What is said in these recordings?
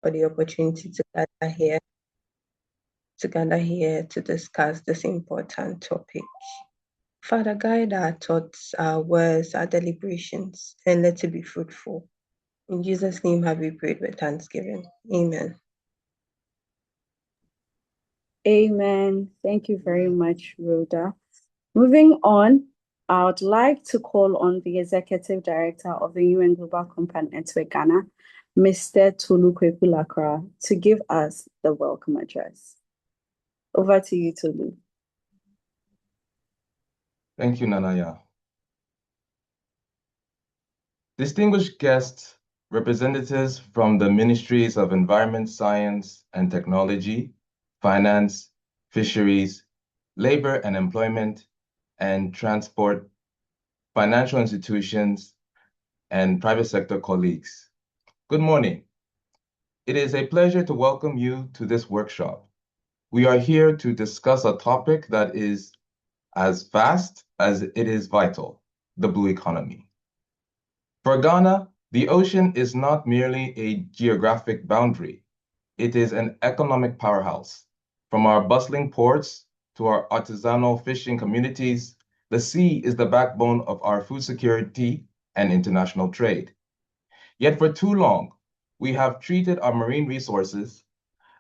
for the opportunity to gather here to discuss this important topic. Father, guide our thoughts, our words, our deliberations, and let it be fruitful. In Jesus' name have we prayed with thanksgiving. Amen. Amen. Thank you very much, Rhoda. Moving on, I would like to call on the Executive Director of the UN Global Compact Network Ghana, Mr. Tolu Kwekulakra, to give us the welcome address. Over to you, Tolu. Thank you, Nanaya. Distinguished guests, representatives from the Ministries of Environment, Science and Technology, Finance, Fisheries, Labor and Employment, and Transport, financial institutions, and private sector colleagues. Good morning. It is a pleasure to welcome you to this workshop. We are here to discuss a topic that is as vast as it is vital, the blue economy. For Ghana, the ocean is not merely a geographic boundary. It is an economic powerhouse. From our bustling ports to our artisanal fishing communities, the sea is the backbone of our food security and international trade. Yet for too long, we have treated our marine resources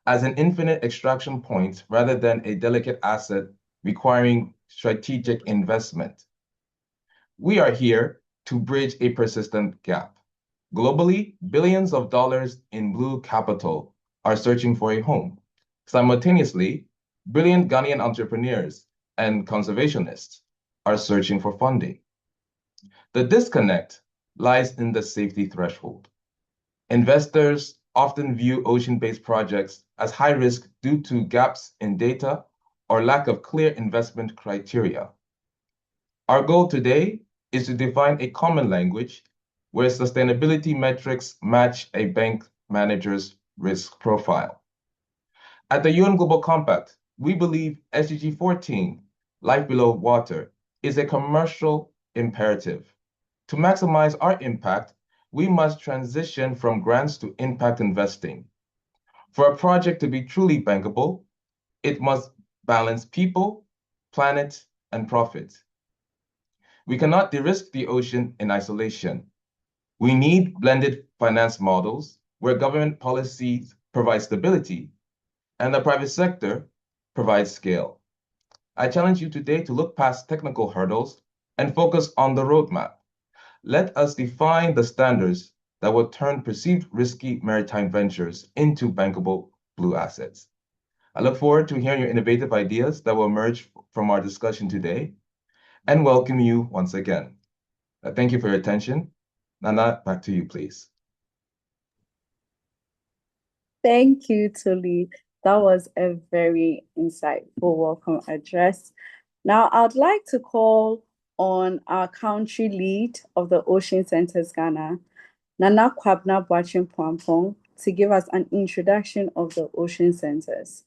as an infinite extraction point rather than a delicate asset requiring strategic investment. We are here to bridge a persistent gap. Globally, billions of dollars in blue capital are searching for a home. Simultaneously, brilliant Ghanaian entrepreneurs and conservationists are searching for funding. The disconnect lies in the safety threshold. Investors often view ocean-based projects as high risk due to gaps in data or lack of clear investment criteria. Our goal today is to define a common language where sustainability metrics match a bank manager's risk profile. At the UN Global Compact, we believe SDG 14, Life Below Water, is a commercial imperative. To maximize our impact, we must transition from grants to impact investing. For a project to be truly bankable, it must balance people, planet, and profit. We cannot de-risk the ocean in isolation. We need blended finance models where government policies provide stability and the private sector provides scale. I challenge you today to look past technical hurdles and focus on the roadmap. Let us define the standards that will turn perceived risky maritime ventures into bankable blue assets. I look forward to hearing your innovative ideas that will emerge from our discussion today and welcome you once again. Thank you for your attention. Nana, back to you, please. Thank you, Tolu. That was a very insightful welcome address. Now, I'd like to call on our country lead of the Ocean Centers Ghana, Nana Kwabna Boachin Poampong, to give us an introduction of the Ocean Centers.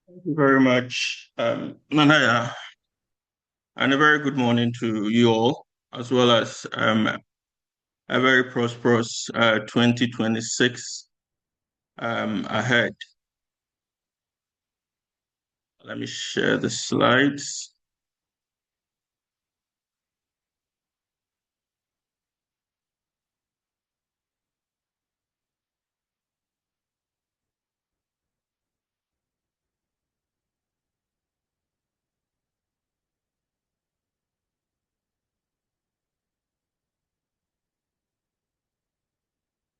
Thank you very much, Nanaya, and a very good morning to you all, as well as a very prosperous 2026 ahead. Let me share the slides.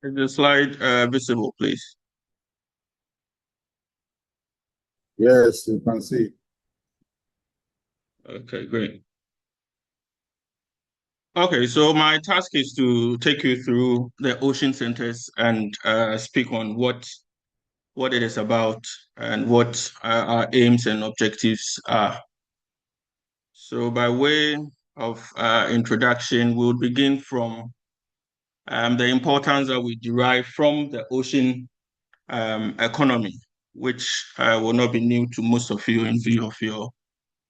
Is the slide visible, please? Yes, you can see. Okay, great. Okay, so my task is to take you through the Ocean Centers and speak on what it is about and what our aims and objectives are. So by way of introduction, we'll begin from the importance that we derive from the ocean economy, which will not be new to most of you in view of your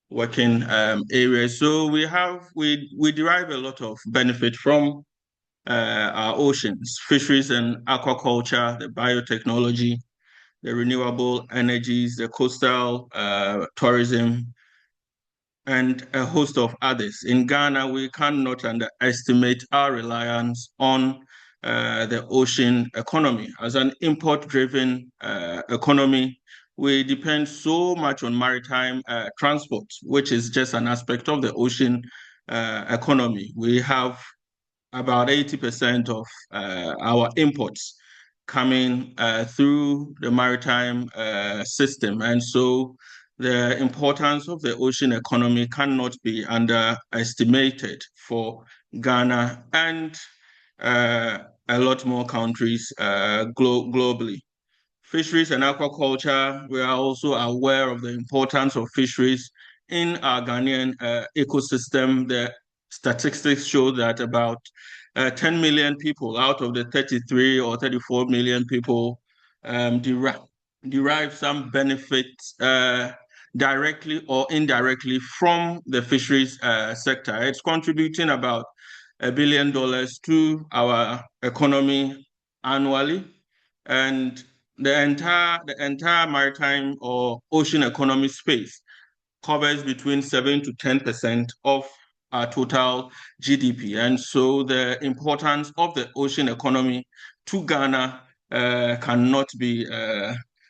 working areas. So we derive a lot of benefit from our oceans, fisheries and aquaculture, the biotechnology, the renewable energies, the coastal tourism, and a host of others. In Ghana, we cannot underestimate our reliance on the ocean economy. As an import-driven economy, we depend so much on maritime transport, which is just an aspect of the ocean economy. We have about 80% of our imports coming through the maritime system. And so the importance of the ocean economy cannot be underestimated for Ghana and a lot more countries globally. Fisheries and aquaculture, we are also aware of the importance of fisheries in our Ghanaian ecosystem. The statistics show that about 10 million people out of the 33 or 34 million people derive some benefits directly or indirectly from the fisheries sector. It's contributing about $1 billion to our economy annually. And the entire maritime or ocean economy space covers between 7 to 10% of our total GDP. And so the importance of the ocean economy to Ghana cannot be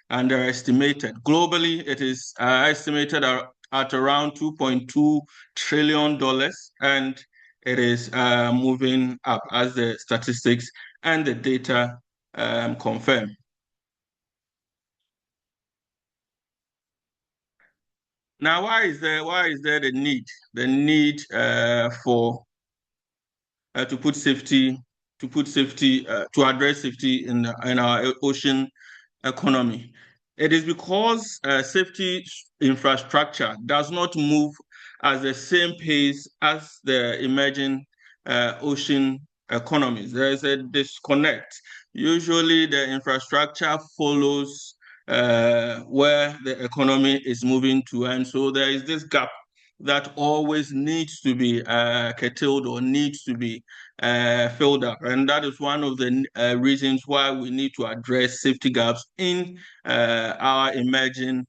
underestimated. Globally, it is estimated at around $2.2 trillion, and it is moving up as the statistics and the data confirm. Now, why is there the need for to put safety to address safety in our ocean economy? It is because safety infrastructure does not move at the same pace as the emerging ocean economies. There is a disconnect. Usually, the infrastructure follows where the economy is moving to, and so there is this gap that always needs to be curtailed or needs to be filled up. And that is one of the reasons why we need to address safety gaps in our emerging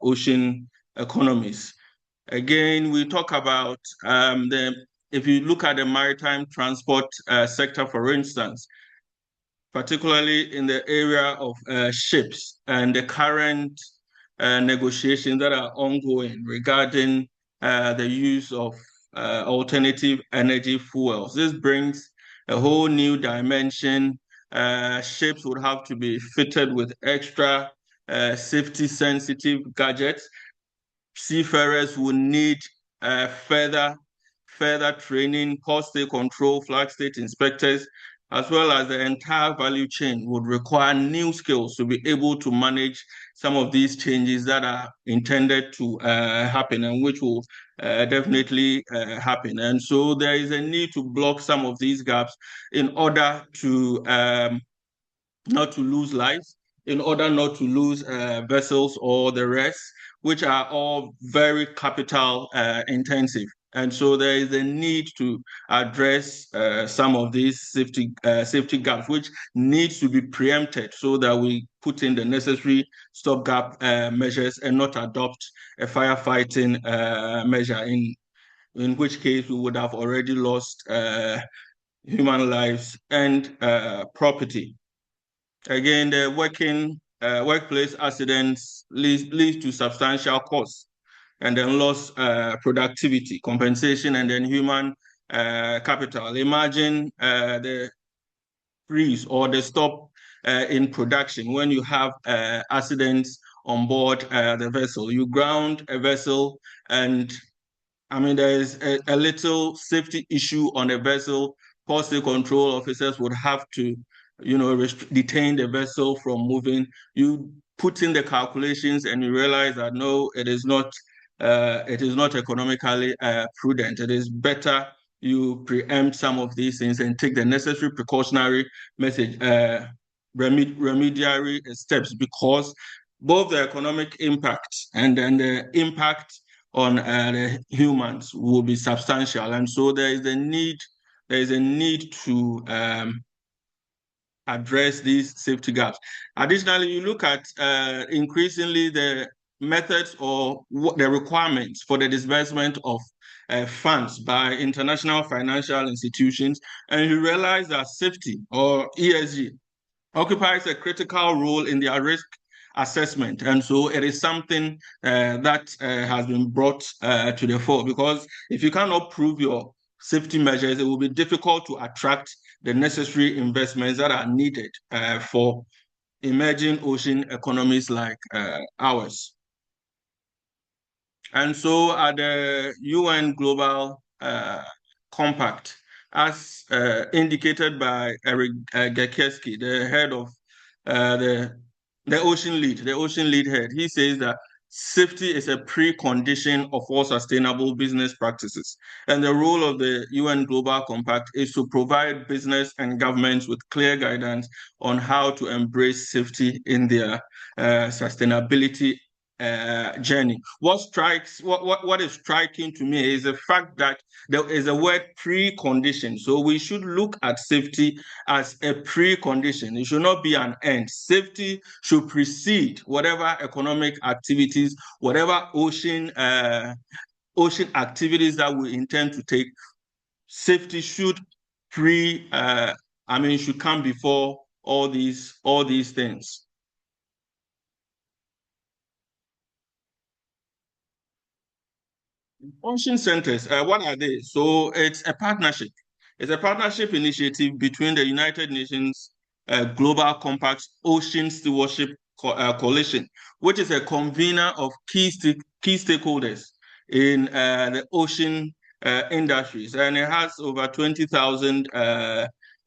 ocean economies. Again, we talk about if you look at the maritime transport sector, for instance, particularly in the area of ships and the current negotiations that are ongoing regarding the use of alternative energy fuels. This brings a whole new dimension. Ships would have to be fitted with extra safety-sensitive gadgets. Seafarers will need further training, port state control, flag state inspectors, as well as the entire value chain would require new skills to be able to manage some of these changes that are intended to happen and which will definitely happen. And so there is a need to block some of these gaps in order to not to lose lives, in order not to lose vessels or the rest, which are all very capital intensive. And so there is a need to address some of these safety gaps, which needs to be preempted so that we put in the necessary stopgap measures and not adopt a firefighting measure, in which case we would have already lost human lives and property. Again, the workplace accidents lead to substantial costs and then lost productivity, compensation, and then human capital. Imagine the freeze or the stop in production when you have accidents on board the vessel. You ground a vessel and I mean, there is a little safety issue on a vessel. Port state control officers would have to, detain the vessel from moving. You put in the calculations and you realize that no, it is not economically prudent. It is better you preempt some of these things and take the necessary precautionary remediary steps, because both the economic impact and then the impact on the humans will be substantial, and so there is a need to address these safety gaps. Additionally, you look at increasingly the methods or the requirements for the disbursement of funds by international financial institutions, and you realize that safety or ESG occupies a critical role in their risk assessment. And so it is something that has been brought to the fore, because if you cannot prove your safety measures, it will be difficult to attract the necessary investments that are needed for emerging ocean economies like ours. And so at the UN Global Compact, as indicated by Eric Gekeski, the head of the Ocean Lead head, he says that safety is a precondition of all sustainable business practices. And the role of the UN Global Compact is to provide business and governments with clear guidance on how to embrace safety in their sustainability journey. What is striking to me is the fact that there is a word precondition. So we should look at safety as a precondition. It should not be an end. Safety should precede whatever economic activities, whatever ocean activities that we intend to take. Safety should should come before all these things. Ocean centers, what are they? So it's a partnership. It's a partnership initiative between the United Nations Global Compact Ocean Stewardship Coalition, which is a convener of key stakeholders in the ocean industries. And it has over 20,000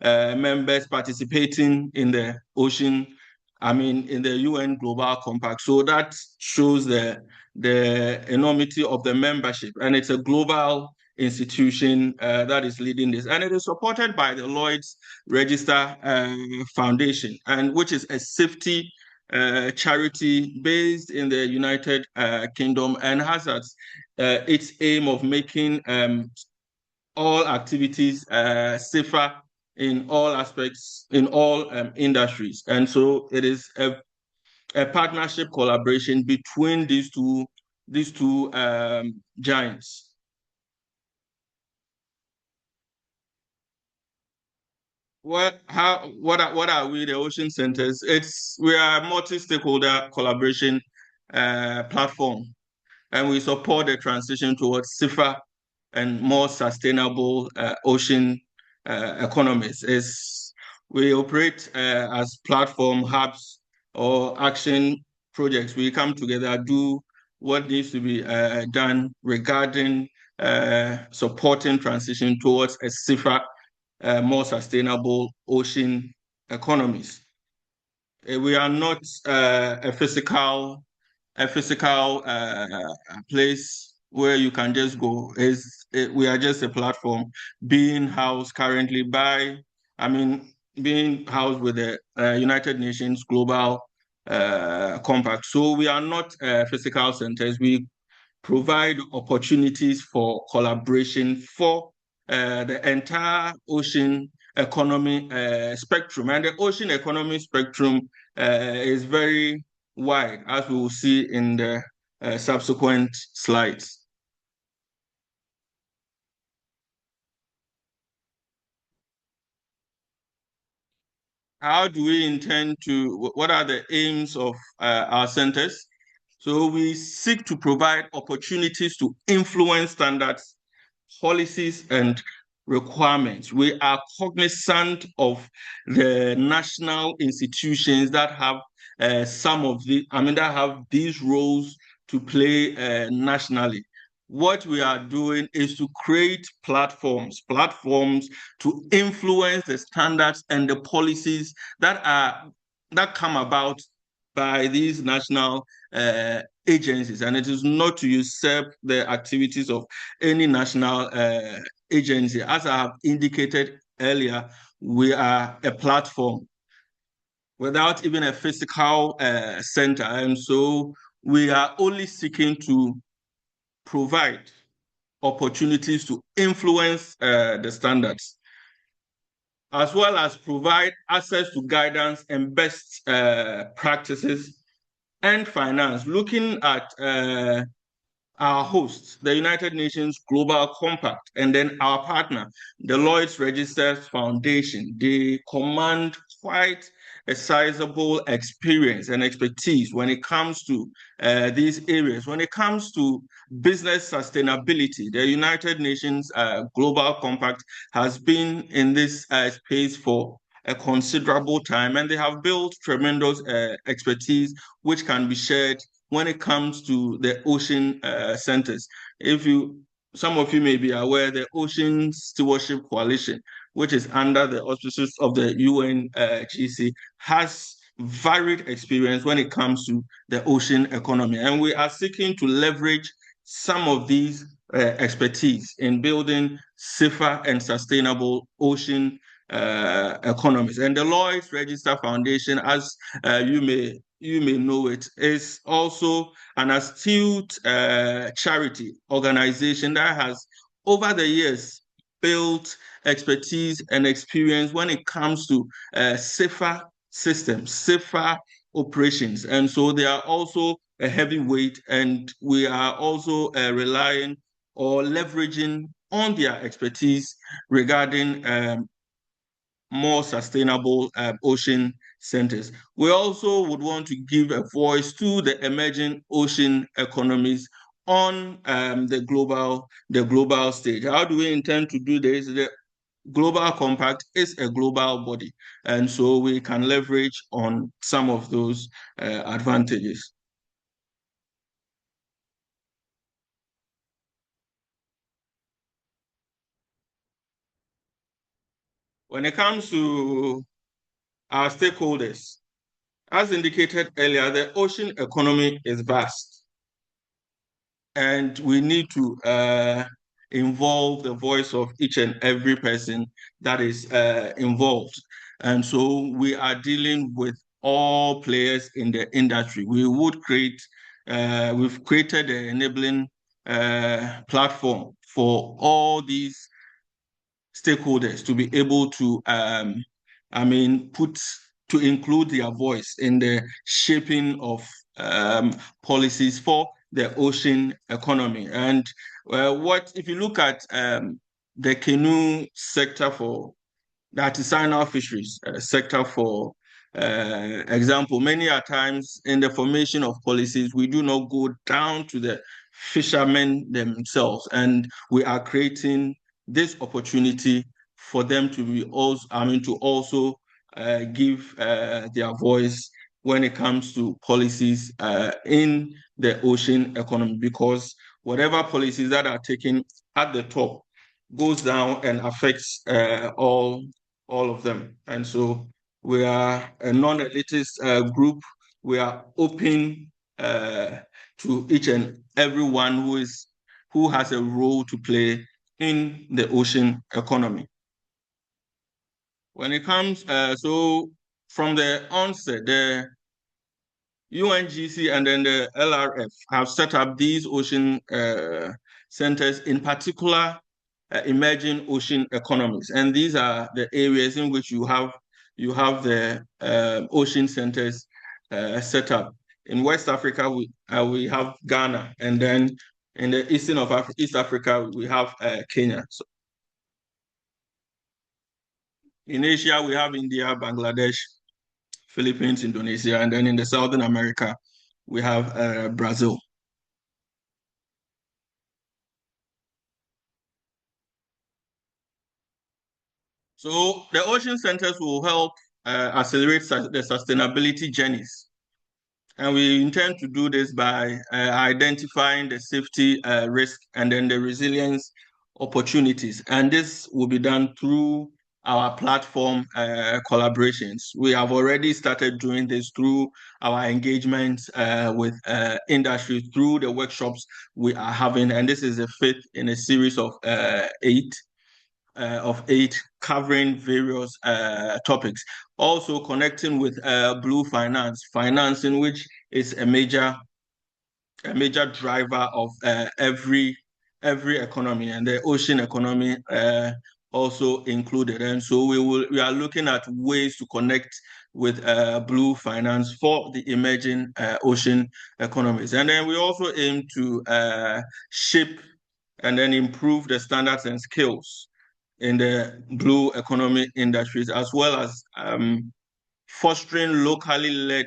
members participating in the in the UN Global Compact. So that shows the enormity of the membership, and it's a global institution that is leading this, and it is supported by the Lloyds Register Foundation, and which is a safety charity based in the United Kingdom, and has its aim of making all activities safer in all aspects, in all industries. And so it is a partnership collaboration between these two giants. What are we, the Ocean Centers? We are a multi-stakeholder collaboration platform, and we support the transition towards safer and more sustainable ocean economies. We operate as platform hubs or action projects. We come together, do what needs to be done regarding supporting transition towards a safer, more sustainable ocean economies. We are not a physical place where you can just go. We are just a platform being housed currently being housed with the United Nations Global Compact. So we are not physical centers. We provide opportunities for collaboration for the entire ocean economy spectrum. And the ocean economy spectrum is very wide, as we will see in the subsequent slides. How do we intend to, what are the aims of our centers? So we seek to provide opportunities to influence standards, policies, and requirements. We are cognizant of the national institutions that have that have these roles to play nationally. What we are doing is to create platforms to influence the standards and the policies that come about by these national agencies, and it is not to usurp the activities of any national agency. As I have indicated earlier, we are a platform without even a physical center, and so we are only seeking to provide opportunities to influence the standards, as well as provide access to guidance and best practices and finance, looking at our host, the United Nations Global Compact, and then our partner, the Lloyds Registered Foundation. They command quite a sizable experience and expertise when it comes to these areas. When it comes to business sustainability, the United Nations Global Compact has been in this space for a considerable time, and they have built tremendous expertise which can be shared when it comes to the ocean centers. Some of you may be aware, the Ocean Stewardship Coalition, which is under the auspices of the UNGC, has varied experience when it comes to the ocean economy. And we are seeking to leverage some of these expertise in building safer and sustainable ocean economies. And the Lloyds Register Foundation, as you may know it, is also an astute charity organization that has, over the years, built expertise and experience when it comes to safer systems, safer operations. And so they are also a heavyweight, and we are also relying or leveraging on their expertise regarding more sustainable ocean centers. We also would want to give a voice to the emerging ocean economies on the global stage. How do we intend to do this? The Global Compact is a global body, and so we can leverage on some of those advantages. When it comes to our stakeholders, as indicated earlier, the ocean economy is vast, and we need to involve the voice of each and every person that is involved. And so we are dealing with all players in the industry. We've created an enabling platform for all these stakeholders to be able to, include their voice in the shaping of policies for the ocean economy. And if you look at the canoe sector for the artisanal fisheries sector, for example, many a times in the formation of policies, we do not go down to the fishermen themselves, and we are creating this opportunity for them to be also give their voice when it comes to policies in the ocean economy, because whatever policies that are taken at the top goes down and affects all of them. And so we are a non-elitist group. We are open to each and everyone who has a role to play in the ocean economy. When it comes, so from the onset, the UNGC and then the LRF have set up these ocean centers, in particular emerging ocean economies, and these are the areas in which you have the ocean centers set up. In West Africa, we have Ghana, and then in the East Africa, we have Kenya. So in Asia, we have India, Bangladesh, Philippines, Indonesia, and then in the Southern America, we have Brazil. So the ocean centers will help accelerate the sustainability journeys. And we intend to do this by identifying the safety risk and then the resilience opportunities. And this will be done through our platform collaborations. We have already started doing this through our engagements with industry, through the workshops we are having. And this is the fifth in a series of eight covering various topics. Also connecting with Blue Finance, which is a major a major driver of every economy, and the ocean economy also included. And so we are looking at ways to connect with blue finance for the emerging ocean economies. And then we also aim to shape and then improve the standards and skills in the blue economy industries, as well as fostering locally led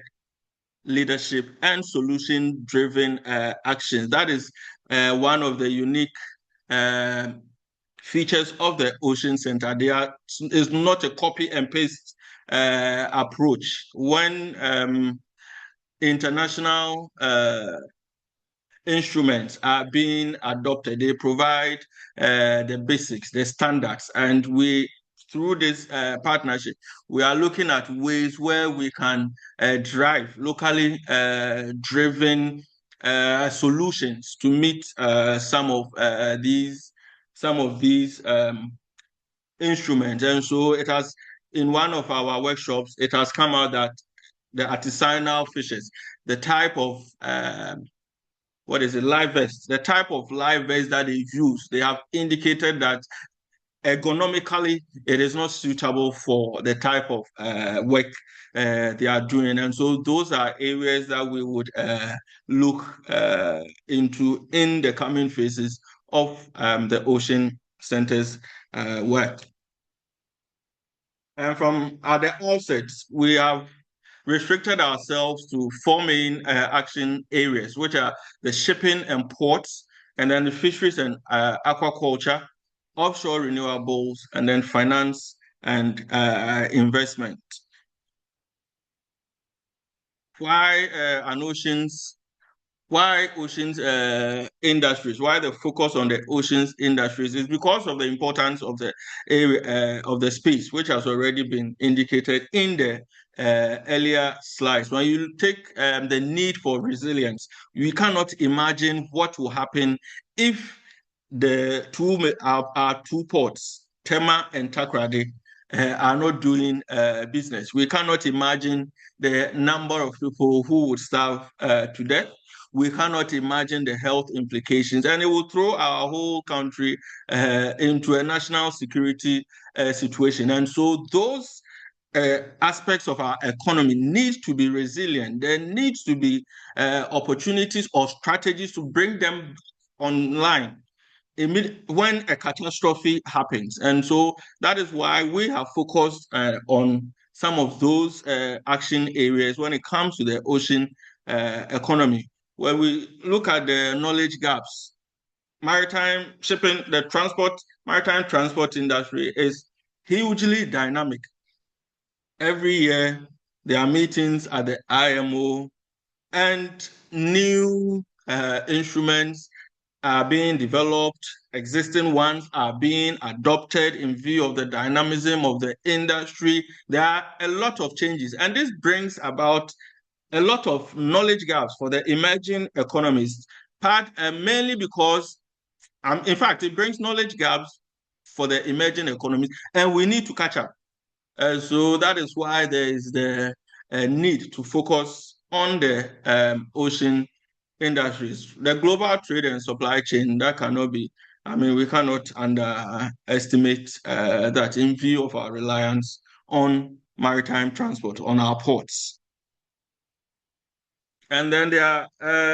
leadership and solution-driven actions. That is one of the unique features of the Ocean Center. It's not a copy and paste approach. When international instruments are being adopted, they provide the basics, the standards, and through this partnership, we are looking at ways where we can drive locally driven solutions to meet some of these instruments. And so it has, in one of our workshops, it has come out that the artisanal fishes, the type of live vest, the type of live vest that they use, they have indicated that ergonomically it is not suitable for the type of work they are doing. And so those are areas that we would look into in the coming phases of the Ocean Center's work. And from at the outset, we have restricted ourselves to four main action areas, which are the shipping and ports, and then the fisheries and aquaculture, offshore renewables, and then finance and investment. Why oceans industries? Why the focus on the oceans industries is because of the importance of the area of the space, which has already been indicated in the earlier slides. When you take the need for resilience, we cannot imagine what will happen if our two ports, Tema and Takrady, are not doing business. We cannot imagine the number of people who would starve to death. We cannot imagine the health implications, and it will throw our whole country into a national security situation. And so those aspects of our economy need to be resilient. There needs to be opportunities or strategies to bring them online when a catastrophe happens. And so that is why we have focused on some of those action areas when it comes to the ocean economy. When we look at the knowledge gaps, maritime shipping, maritime transport industry is hugely dynamic. Every year, there are meetings at the IMO, and new instruments are being developed, existing ones are being adopted in view of the dynamism of the industry. There are a lot of changes, and this brings about a lot of knowledge gaps for the emerging economies, mainly because, in fact, it brings knowledge gaps for the emerging economies, and we need to catch up. So that is why there is the need to focus on the ocean industries. The global trade and supply chain, that cannot be, we cannot underestimate that in view of our reliance on maritime transport, on our ports. And then there are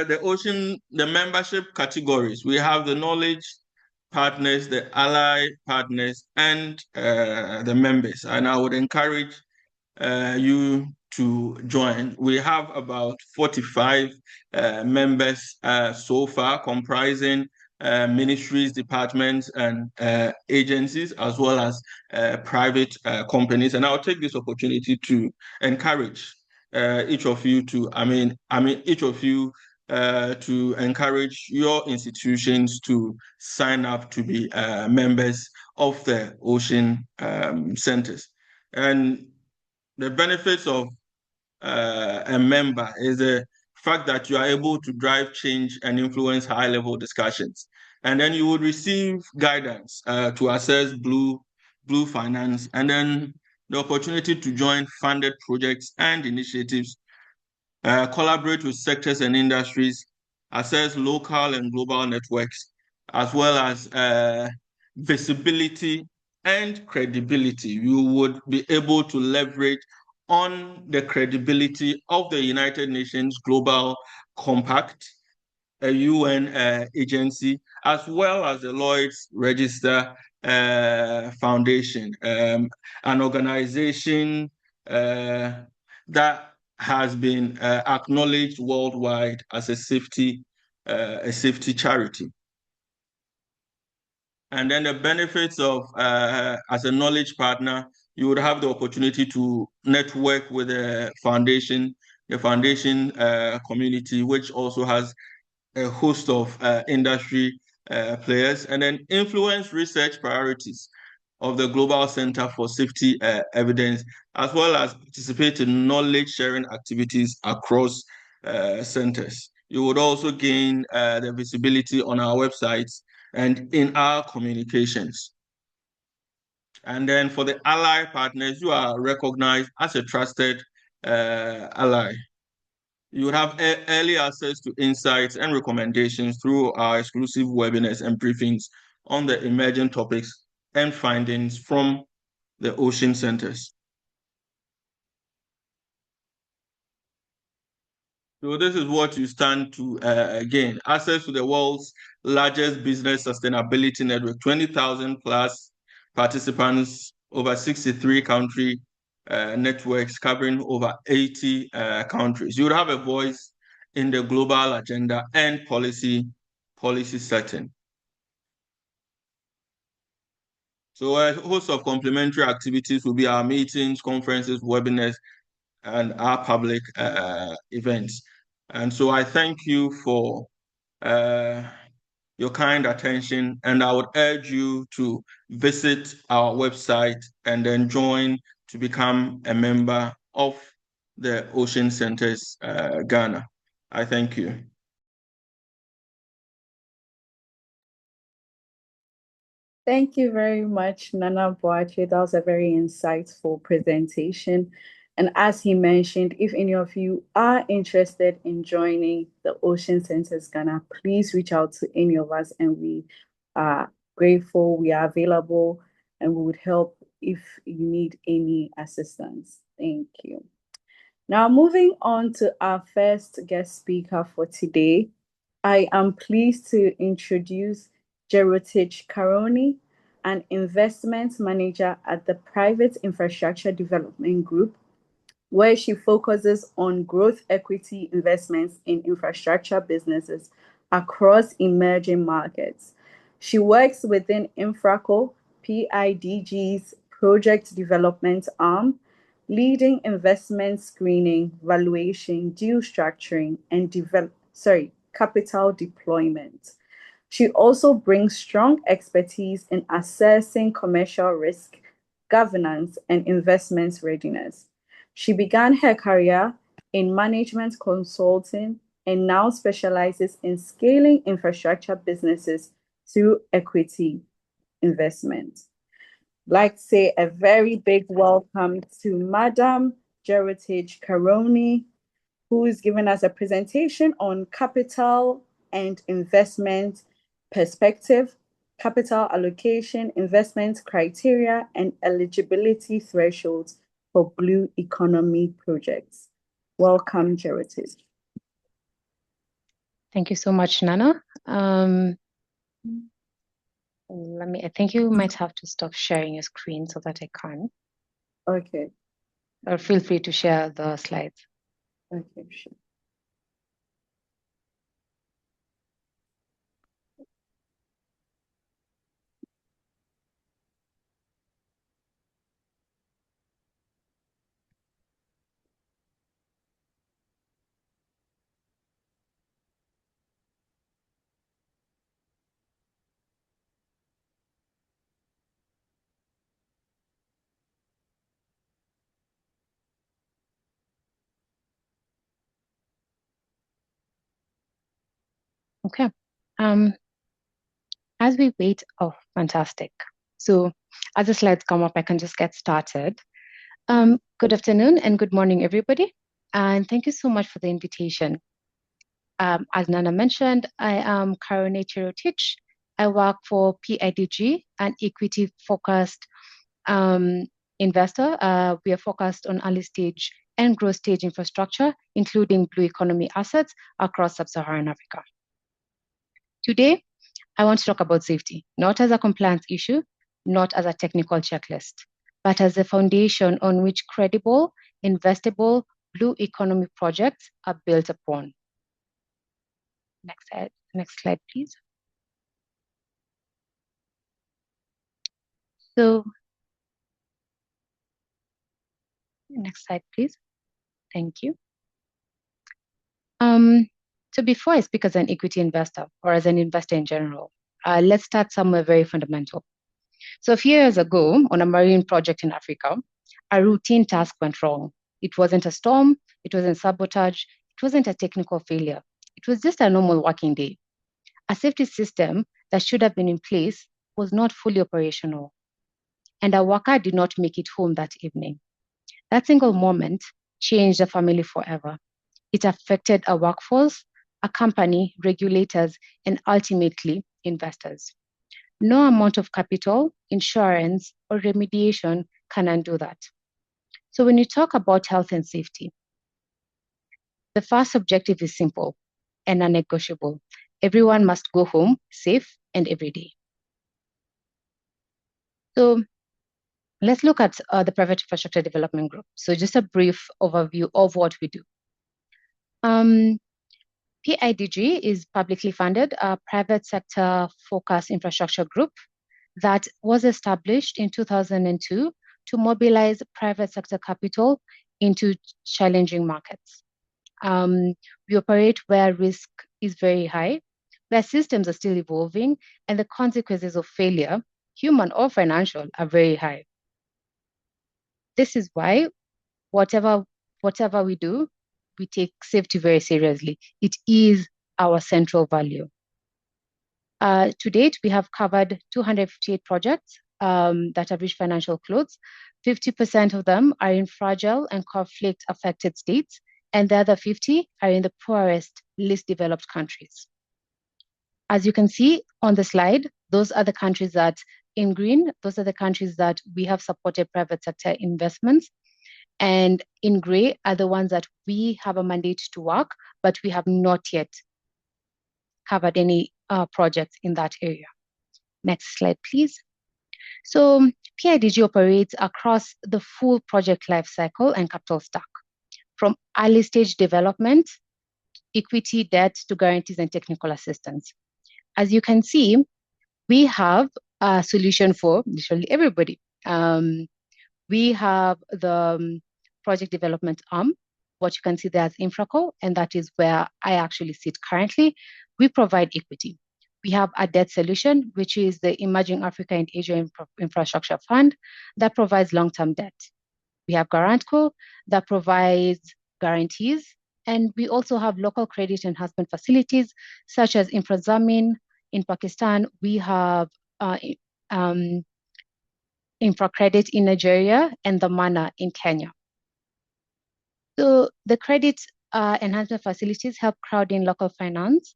the membership categories. We have the knowledge partners, the ally partners, and the members. And I would encourage you to join. We have about 45 members so far, comprising ministries, departments, and agencies, as well as private companies. And I'll take this opportunity to encourage each of you to, to encourage your institutions to sign up to be members of the Ocean Centers. And the benefits of a member is the fact that you are able to drive change and influence high-level discussions. And then you would receive guidance to assess blue finance, and the opportunity to join funded projects and initiatives, collaborate with sectors and industries, assess local and global networks, as well as visibility and credibility. You would be able to leverage on the credibility of the United Nations Global Compact, a UN agency, as well as the Lloyds Register Foundation, an organization that has been acknowledged worldwide as a safety charity. And then the benefits of as a knowledge partner, you would have the opportunity to network with the foundation community, which also has a host of industry players, and then influence research priorities of the Global Center for Safety Evidence, as well as participate in knowledge sharing activities across centers. You would also gain the visibility on our websites and in our communications. And then for the ally partners, you are recognized as a trusted ally. You would have early access to insights and recommendations through our exclusive webinars and briefings on the emerging topics and findings from the ocean centers. So this is what you stand to gain. Access to the world's largest business sustainability network, 20,000 plus participants, over 63 country networks covering over 80 countries. You would have a voice in the global agenda and policy setting. So a host of complementary activities will be our meetings, conferences, webinars, and our public events. And so I thank you for your kind attention, and I would urge you to visit our website and then join to become a member of the Ocean Centers Ghana. I thank you. Thank you very much, Nana Boache. That was a very insightful presentation. And as he mentioned, if any of you are interested in joining the Ocean Centers Ghana, please reach out to any of us, and we are grateful. We are available, and we would help if you need any assistance. Thank you. Now, moving on to our first guest speaker for today, I am pleased to introduce Jerotich Karoni, an investment manager at the Private Infrastructure Development Group, where she focuses on growth equity investments in infrastructure businesses across emerging markets. She works within Infraco, PIDG's project development arm, leading investment screening, valuation, deal structuring, and capital deployment. She also brings strong expertise in assessing commercial risk, governance, and investment readiness. She began her career in management consulting and now specializes in scaling infrastructure businesses through equity investment. I'd like to say a very big welcome to Madam Jerotich Karoni, who is giving us a presentation on capital and investment perspective, capital allocation, investment criteria, and eligibility thresholds for blue economy projects. Welcome, Jerotich. Thank you so much, Nana. I think you might have to stop sharing your screen so that I can. Okay. Or feel free to share the slides. Okay, sure. Okay. As we wait, oh, fantastic. So as the slides come up, I can just get started. Good afternoon and good morning, everybody. And thank you so much for the invitation. As Nana mentioned, I am Karone Chirotich. I work for PIDG, an equity-focused investor. We are focused on early stage and growth stage infrastructure, including blue economy assets across sub-Saharan Africa. Today, I want to talk about safety, not as a compliance issue, not as a technical checklist, but as a foundation on which credible, investable blue economy projects are built upon. Next slide, please. So, next slide, please. Thank you. So before I speak as an equity investor or as an investor in general, let's start somewhere very fundamental. So a few years ago, on a marine project in Africa, a routine task went wrong. It wasn't a storm, it wasn't sabotage, it wasn't a technical failure. It was just a normal working day. A safety system that should have been in place was not fully operational, and a worker did not make it home that evening. That single moment changed the family forever. It affected a workforce, a company, regulators, and ultimately investors. No amount of capital, insurance, or remediation can undo that. So when you talk about health and safety, the first objective is simple and non-negotiable. Everyone must go home safe and every day. So let's look at the Private Infrastructure Development Group. So just a brief overview of what we do. PIDG is publicly funded, a private sector focused infrastructure group that was established in 2002 to mobilize private sector capital into challenging markets. We operate where risk is very high, where systems are still evolving, and the consequences of failure, human or financial, are very high. This is why whatever we do, we take safety very seriously. It is our central value. To date, we have covered 258 projects that have reached financial close. 50% of them are in fragile and conflict-affected states, and the other 50 are in the poorest, least developed countries. As you can see on the slide, those are the countries that, in green, those are the countries that we have supported private sector investments. And in gray are the ones that we have a mandate to work, but we have not yet covered any projects in that area. Next slide, please. So PIDG operates across the full project life cycle and capital stack, from early stage development, equity, debt, to guarantees and technical assistance. As you can see, we have a solution for literally everybody. We have the project development arm, what you can see there as Infraco, and that is where I actually sit currently. We provide equity. We have a debt solution, which is the Emerging Africa and Asia Infrastructure Fund that provides long-term debt. We have Garantco that provides guarantees, and we also have local credit enhancement facilities such as InfraZamin in Pakistan. We have InfraCredit in Nigeria and the Mana in Kenya. So the credit enhancement facilities help crowd in local finance.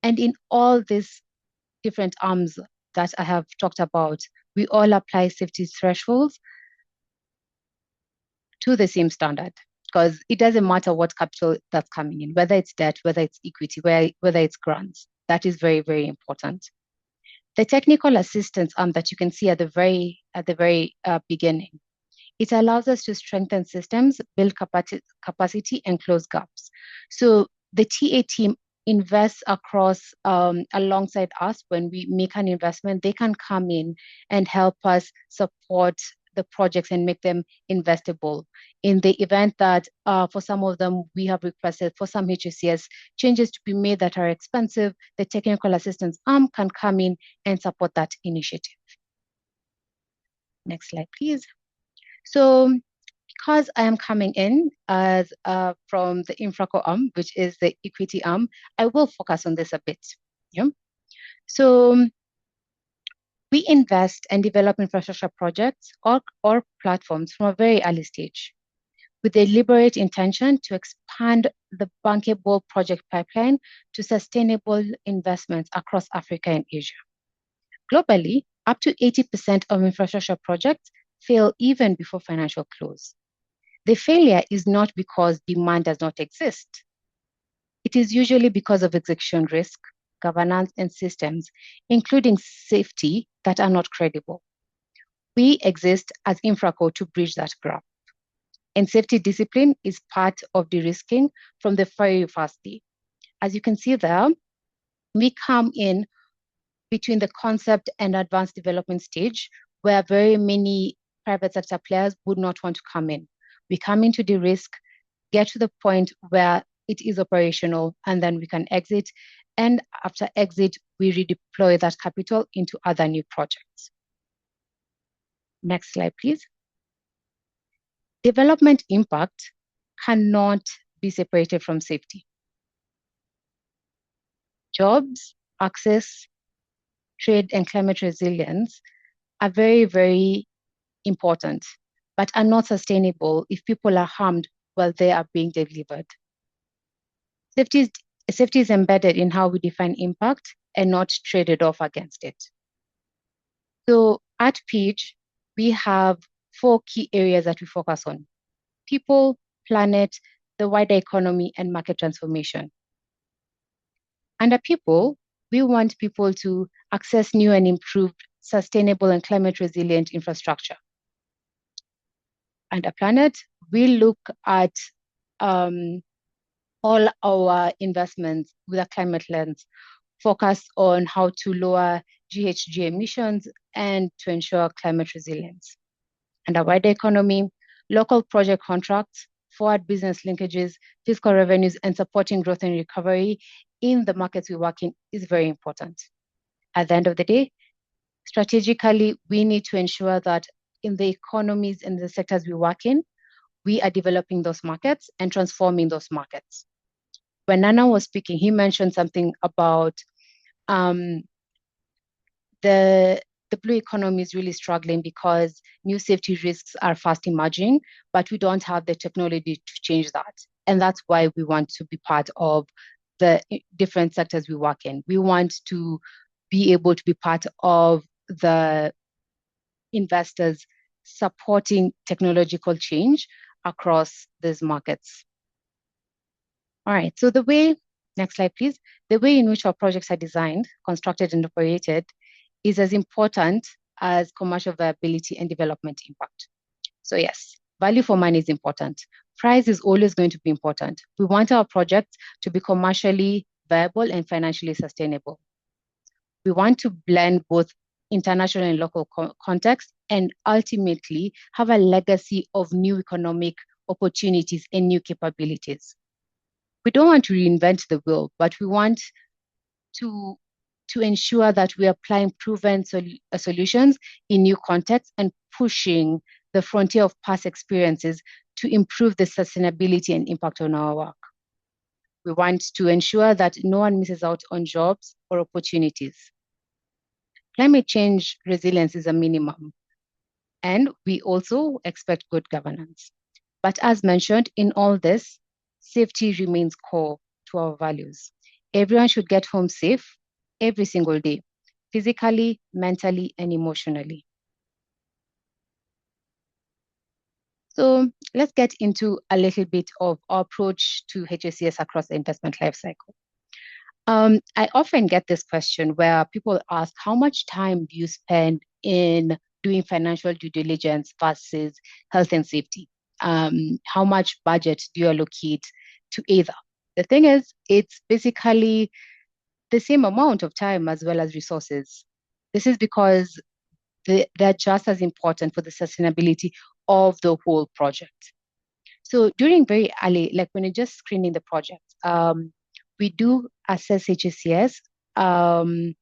And in all these different arms that I have talked about, we all apply safety thresholds to the same standard, because it doesn't matter what capital that's coming in, whether it's debt, whether it's equity, whether it's grants. That is very, very important. The technical assistance arm that you can see at the very beginning, it allows us to strengthen systems, build capacity, and close gaps. So the TA team invests across alongside us. When we make an investment, they can come in and help us support the projects and make them investable. In the event that for some of them, we have requested for some HSCS changes to be made that are expensive, the technical assistance arm can come in and support that initiative. Next slide, please. So because I am coming in as from the Infraco arm, which is the equity arm, I will focus on this a bit. Yeah? So we invest and develop infrastructure projects or platforms from a very early stage. with a deliberate intention to expand the bankable project pipeline to sustainable investments across Africa and Asia. Globally, up to 80% of infrastructure projects fail even before financial close. The failure is not because demand does not exist. It is usually because of execution risk, governance, and systems, including safety, that are not credible. We exist as InfraCo to bridge that gap. And safety discipline is part of de-risking from the very first day. As you can see there, we come in between the concept and advanced development stage, where very many private sector players would not want to come in. We come into the risk, get to the point where it is operational, and then we can exit. And after exit, we redeploy that capital into other new projects. Next slide, please. Development impact cannot be separated from safety. Jobs, access, trade, and climate resilience are very, very important, but are not sustainable if people are harmed while they are being delivered. Safety is embedded in how we define impact and not traded off against it. So at Pitch, we have 4 key areas that we focus on: people, planet, the wider economy, and market transformation. Under people, we want people to access new and improved, sustainable and climate resilient infrastructure. Under planet, we look at all our investments with a climate lens, focus on how to lower GHG emissions and to ensure climate resilience. Under wider economy, local project contracts, forward business linkages, fiscal revenues, and supporting growth and recovery in the markets we work in is very important. At the end of the day, strategically, we need to ensure that in the economies and the sectors we work in, we are developing those markets and transforming those markets. When Nana was speaking, he mentioned something about the blue economy is really struggling because new safety risks are fast emerging, but we don't have the technology to change that. And that's why we want to be part of the different sectors we work in. We want to be able to be part of the investors supporting technological change across these markets. All right, so next slide, please. The way in which our projects are designed, constructed, and operated is as important as commercial viability and development impact. So yes, value for money is important. Price is always going to be important. We want our projects to be commercially viable and financially sustainable. We want to blend both international and local context and ultimately have a legacy of new economic opportunities and new capabilities. We don't want to reinvent the wheel, but we want to ensure that we are applying proven solutions in new contexts and pushing the frontier of past experiences to improve the sustainability and impact on our work. We want to ensure that no one misses out on jobs or opportunities. Climate change resilience is a minimum, and we also expect good governance. But as mentioned, in all this, safety remains core to our values. Everyone should get home safe every single day, physically, mentally, and emotionally. So let's get into a little bit of our approach to HSCS across the investment lifecycle. I often get this question where people ask, how much time do you spend in doing financial due diligence versus health and safety? How much budget do you allocate to either? The thing is, it's basically the same amount of time as well as resources. This is because they're just as important for the sustainability of the whole project. So during very early, like when you're just screening the project, we do assess HSCS from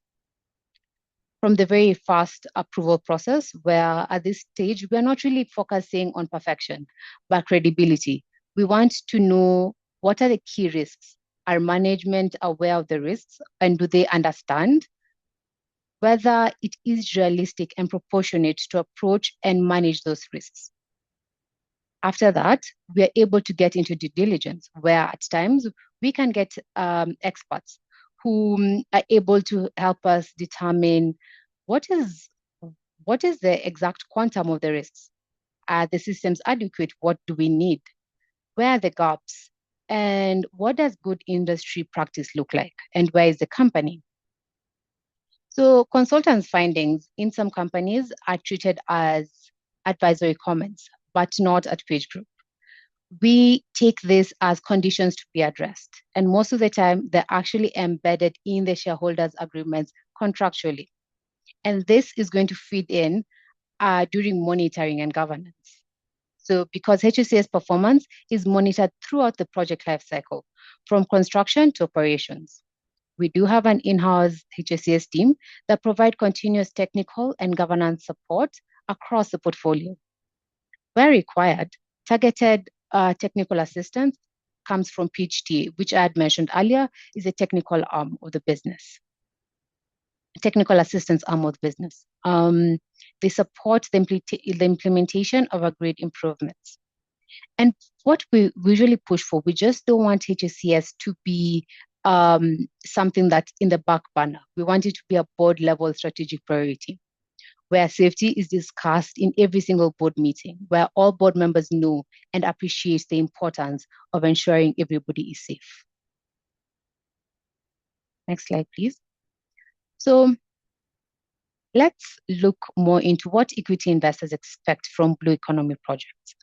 the very fast approval process, where at this stage, we are not really focusing on perfection, but credibility. We want to know what are the key risks. Are management aware of the risks, and do they understand whether it is realistic and proportionate to approach and manage those risks? After that, we are able to get into due diligence, where at times we can get experts who are able to help us determine what is the exact quantum of the risks. Are the systems adequate? What do we need? Where are the gaps? And what does good industry practice look like? And where is the company? So consultants' findings in some companies are treated as advisory comments, but not at Page Group. We take this as conditions to be addressed. And most of the time, they're actually embedded in the shareholders' agreements contractually. And this is going to feed in during monitoring and governance. So because HSC's performance is monitored throughout the project lifecycle, from construction to operations. We do have an in-house HSCS team that provide continuous technical and governance support across the portfolio. Where required, targeted technical assistance comes from PHT, which I had mentioned earlier, is a technical arm of the business, technical assistance arm of the business. They support the implementation of agreed improvements. And what we usually push for, we just don't want HSCS to be something that's in the back burner. We want it to be a board level strategic priority, where safety is discussed in every single board meeting, where all board members know and appreciate the importance of ensuring everybody is safe. Next slide, please. So let's look more into what equity investors expect from blue economy projects.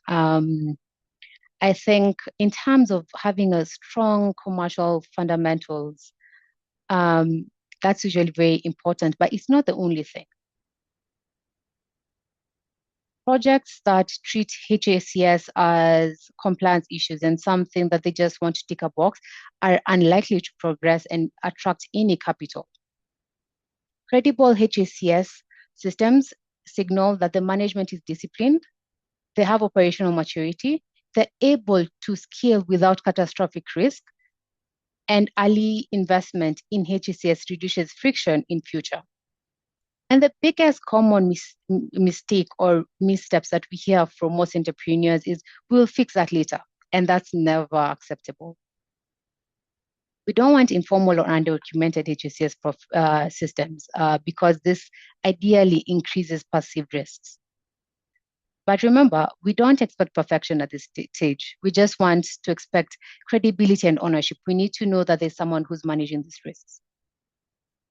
I think in terms of having a strong commercial fundamentals, that's usually very important, but it's not the only thing. Projects that treat HACS as compliance issues and something that they just want to tick a box are unlikely to progress and attract any capital. Credible HACS systems signal that the management is disciplined, they have operational maturity, they're able to scale without catastrophic risk, and early investment in HACS reduces friction in future. And the biggest common mistake or missteps that we hear from most entrepreneurs is, we'll fix that later. And that's never acceptable. We don't want informal or undocumented HACS systems because this ideally increases perceived risks. But remember, we don't expect perfection at this stage. We just want to expect credibility and ownership. We need to know that there's someone who's managing these risks.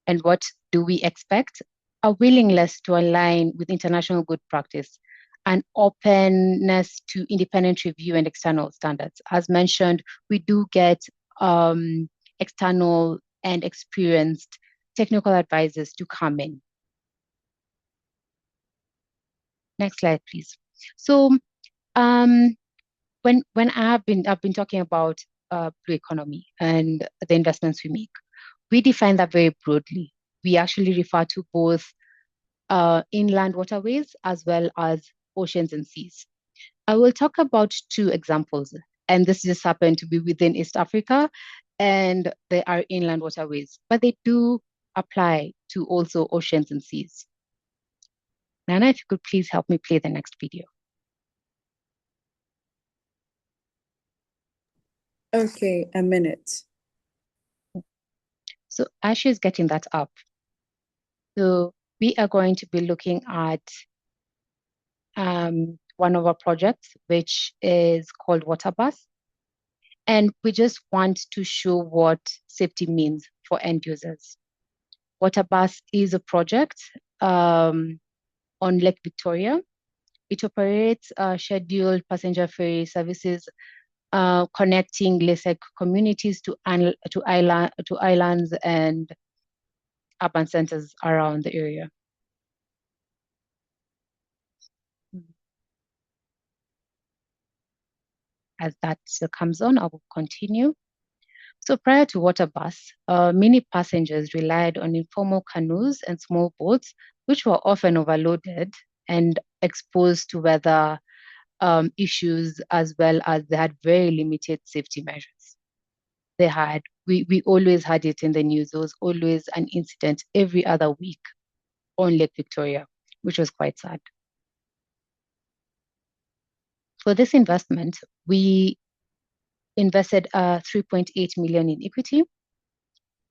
And what do we expect? A willingness to align with international good practice and openness to independent review and external standards. As mentioned, we do get external and experienced technical advisors to come in. Next slide, please. So when I've been talking about blue economy and the investments we make, we define that very broadly. We actually refer to both inland waterways as well as oceans and seas. I will talk about two examples, and this just happened to be within East Africa, and they are inland waterways, but they do apply to also oceans and seas. Nana, if you could please help me play the next video. Okay, a minute. So as she's getting that up, so we are going to be looking at one of our projects, which is called Water Bus. And we just want to show what safety means for end users. Water Bus is a project on Lake Victoria. It operates scheduled passenger ferry services connecting lakeside communities to islands and urban centers around the area. As that comes on, I will continue. So prior to Water Bus, many passengers relied on informal canoes and small boats, which were often overloaded and exposed to weather issues, as well as they had very limited safety measures. We always had it in the news. There was always an incident every other week on Lake Victoria, which was quite sad. For this investment, we invested 3.8 million in equity.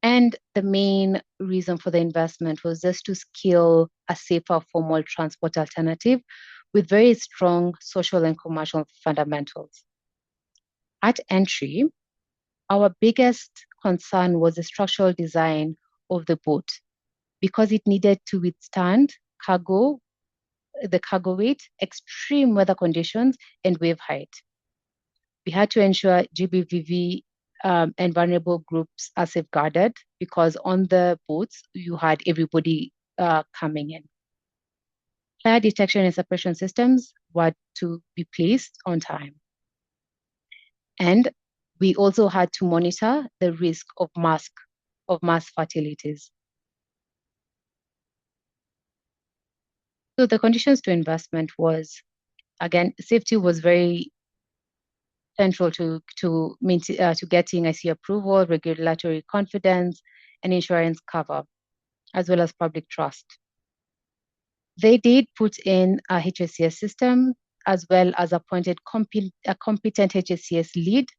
And the main reason for the investment was just to scale a safer formal transport alternative with very strong social and commercial fundamentals. At entry, our biggest concern was the structural design of the boat because it needed to withstand the cargo weight, extreme weather conditions, and wave height. We had to ensure GBVV and vulnerable groups are safeguarded because on the boats, you had everybody coming in. Fire detection and suppression systems were to be placed on time. And we also had to monitor the risk of mass fatalities. So the conditions to investment was, again, safety was very central to getting IC approval, regulatory confidence, and insurance cover, as well as public trust. They did put in a HSCS system, as well as appointed a competent HSCS lead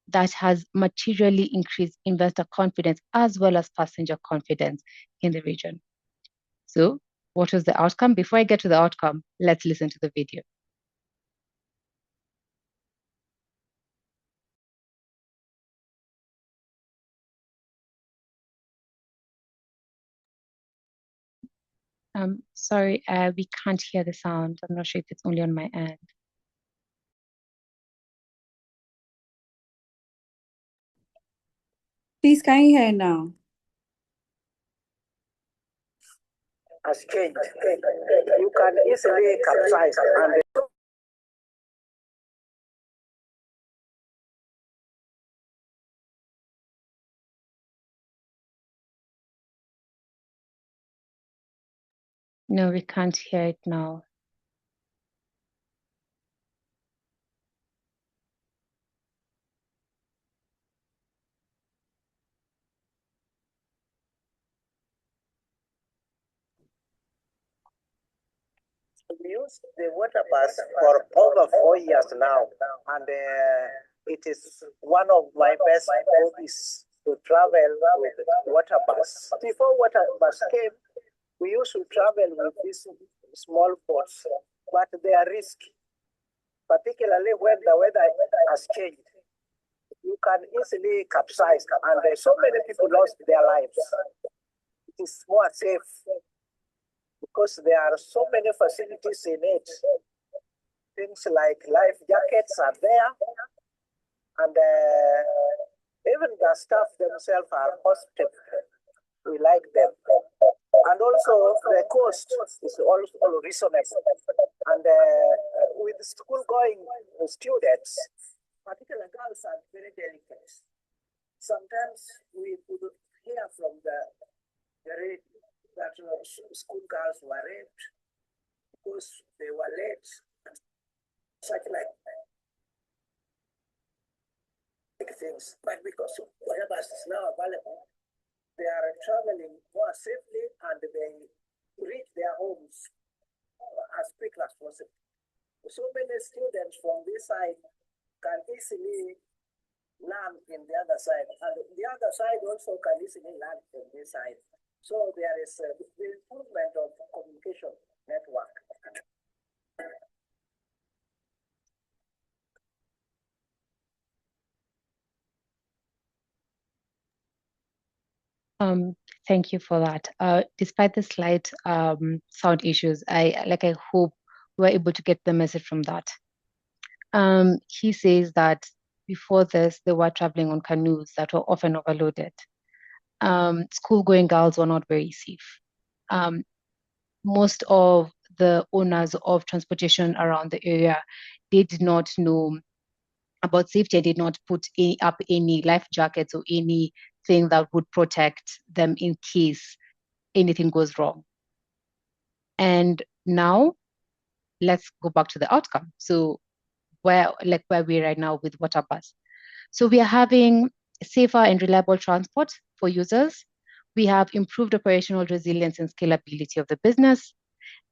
that has materially increased investor confidence as well as passenger confidence in the region. So what was the outcome? Before I get to the outcome, let's listen to the video. Sorry, we can't hear the sound. I'm not sure if it's only on my end. Please, can you hear now? Has changed. You can easily capsize and No, we can't hear it now. we use the water bus for over 4 years now, and it is one of my best hobbies to travel with water bus. Before water bus came, we used to travel with these small boats, but they are risky, particularly when the weather has changed. You can easily capsize, and so many people lost their lives. It is more safe because there are so many facilities in it. Things like life jackets are there, and even the staff themselves are positive. We like them. And also the cost is also reasonable. And with school-going students, particularly girls are very delicate. Sometimes we could hear from the radio that school girls were raped because they were late, such like things. But because whatever is now available, they are traveling more safely and they reach their homes as quick as possible. So many students from this side can easily learn in the other side, and the other side also can easily learn from this side. So there is the improvement of communication network. Thank you for that. Despite the slight sound issues, I hope we're able to get the message from that. He says that before this, they were traveling on canoes that were often overloaded. School-going girls were not very safe. Most of the owners of transportation around the area, they did not know about safety and did not put up any life jackets or anything that would protect them in case anything goes wrong. And now let's go back to the outcome. So where we're right now with water bus. So we are having safer and reliable transport for users. We have improved operational resilience and scalability of the business.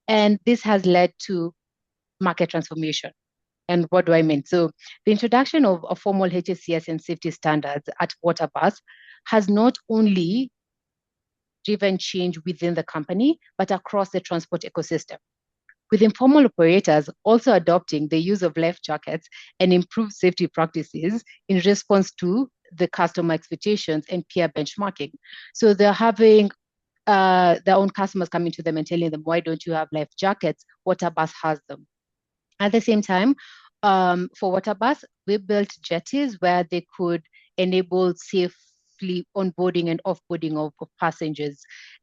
And this has led to market transformation. And what do I mean? So the introduction of formal HSCS and safety standards at Waterbus has not only driven change within the company, but across the transport ecosystem, with informal operators also adopting the use of life jackets and improved safety practices in response to the customer expectations and peer benchmarking. So they're having their own customers coming to them and telling them, why don't you have life jackets? Waterbus has them. At the same time, for Waterbus, we built jetties where they could enable safely onboarding and offboarding of passengers.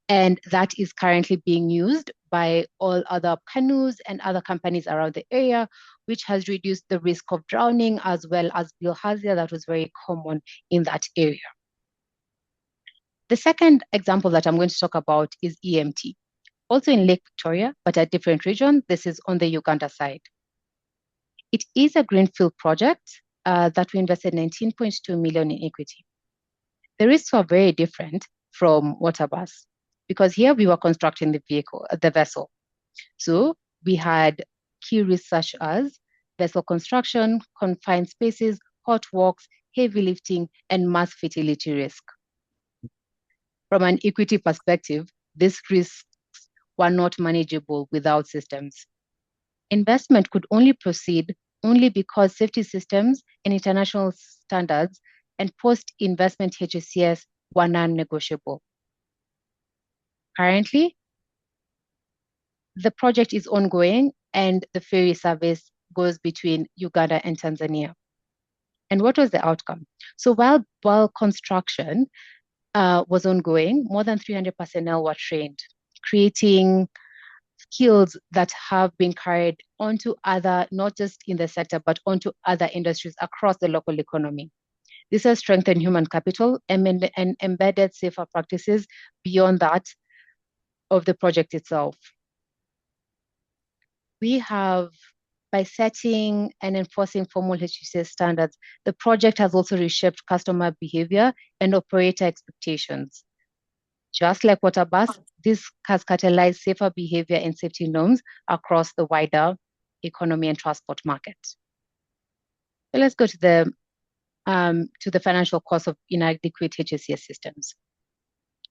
And that is currently being used by all other canoes and other companies around the area, which has reduced the risk of drowning as well as bilharzia that was very common in that area. The second example that I'm going to talk about is EMT, also in Lake Victoria, but a different region. This is on the Uganda side. It is a greenfield project that we invested 19.2 million in equity. The risks were very different from Waterbus because here we were constructing the vessel. So we had key risks such as vessel construction, confined spaces, hot walks, heavy lifting, and mass fatality risk. From an equity perspective, these risks were not manageable without systems. Investment could only proceed only because safety systems and international standards and post-investment HSCS were non-negotiable. Currently, the project is ongoing and the ferry service goes between Uganda and Tanzania. And what was the outcome? So while construction was ongoing, more than 300 personnel were trained, creating skills that have been carried onto other, not just in the sector, but onto other industries across the local economy. This has strengthened human capital and embedded safer practices beyond that of the project itself. We have, by setting and enforcing formal HSCS standards, the project has also reshaped customer behavior and operator expectations. Just like Waterbus, this has catalyzed safer behavior and safety norms across the wider economy and transport market. So let's go to the financial cost of inadequate HSCS systems.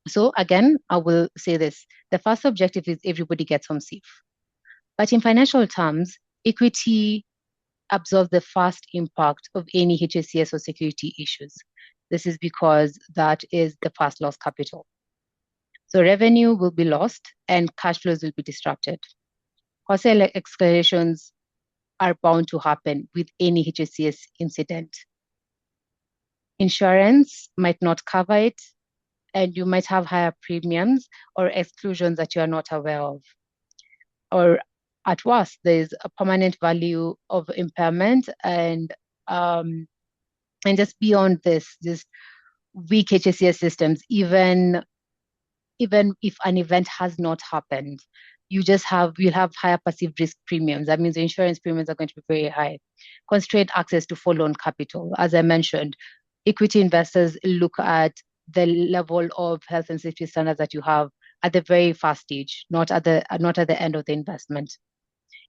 So again, I will say this. The first objective is everybody gets home safe. But in financial terms, equity absorbs the first impact of any HSCS or security issues. This is because that is the first lost capital. So revenue will be lost and cash flows will be disrupted. Cost escalations are bound to happen with any HSCS incident. Insurance might not cover it, and you might have higher premiums or exclusions that you are not aware of. Or at worst, there's a permanent value of impairment and just beyond this, just weak HSCS systems, even if an event has not happened, you'll have higher perceived risk premiums. That means the insurance premiums are going to be very high. Constrained access to full-on capital. As I mentioned, equity investors look at the level of health and safety standards that you have at the very first stage, not at the end of the investment.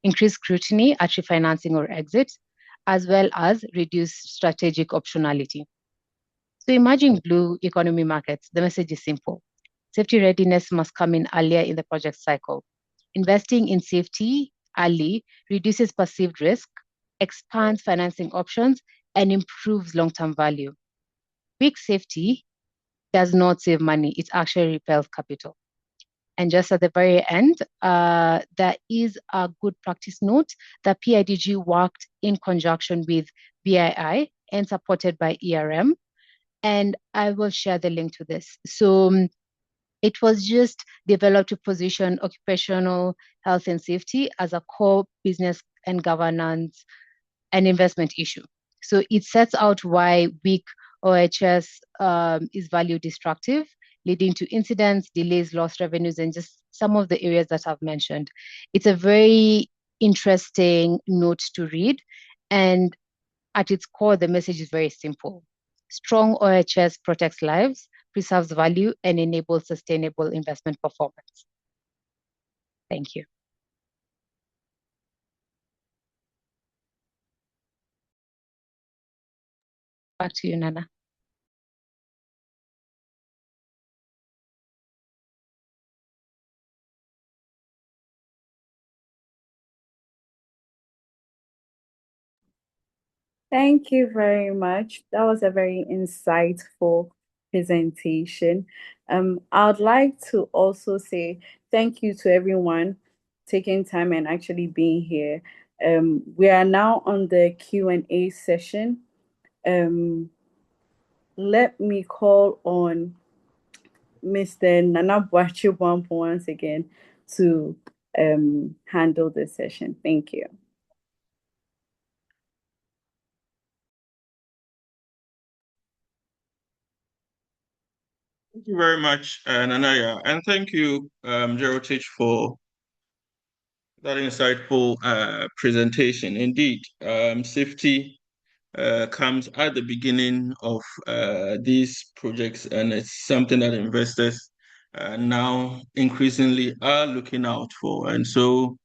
Increased scrutiny at refinancing or exit, as well as reduced strategic optionality. So imagine blue economy markets. The message is simple. Safety readiness must come in earlier in the project cycle. Investing in safety early reduces perceived risk, expands financing options, and improves long-term value. Weak safety does not save money, it actually repels capital. And just at the very end, there is a good practice note that PIDG worked in conjunction with BII and supported by ERM. And I will share the link to this. So it was just developed to position occupational health and safety as a core business and governance and investment issue. So it sets out why weak OHS is value destructive, leading to incidents, delays, lost revenues, and just some of the areas that I've mentioned. It's a very interesting note to read. And at its core, the message is very simple. Strong OHS protects lives, preserves value, and enables sustainable investment performance. Thank you. Back to you, Nana. Thank you very much. That was a very insightful presentation. I would like to also say thank you to everyone taking time and actually being here. We are now on the Q&A session. Let me call on Mr. Nana Bwampo once again to handle this session. Thank you. Thank you very much, Nanaya, and thank you, Gerotich, for that insightful presentation. Indeed, safety comes at the beginning of these projects, and it's something that investors now increasingly are looking out for. And so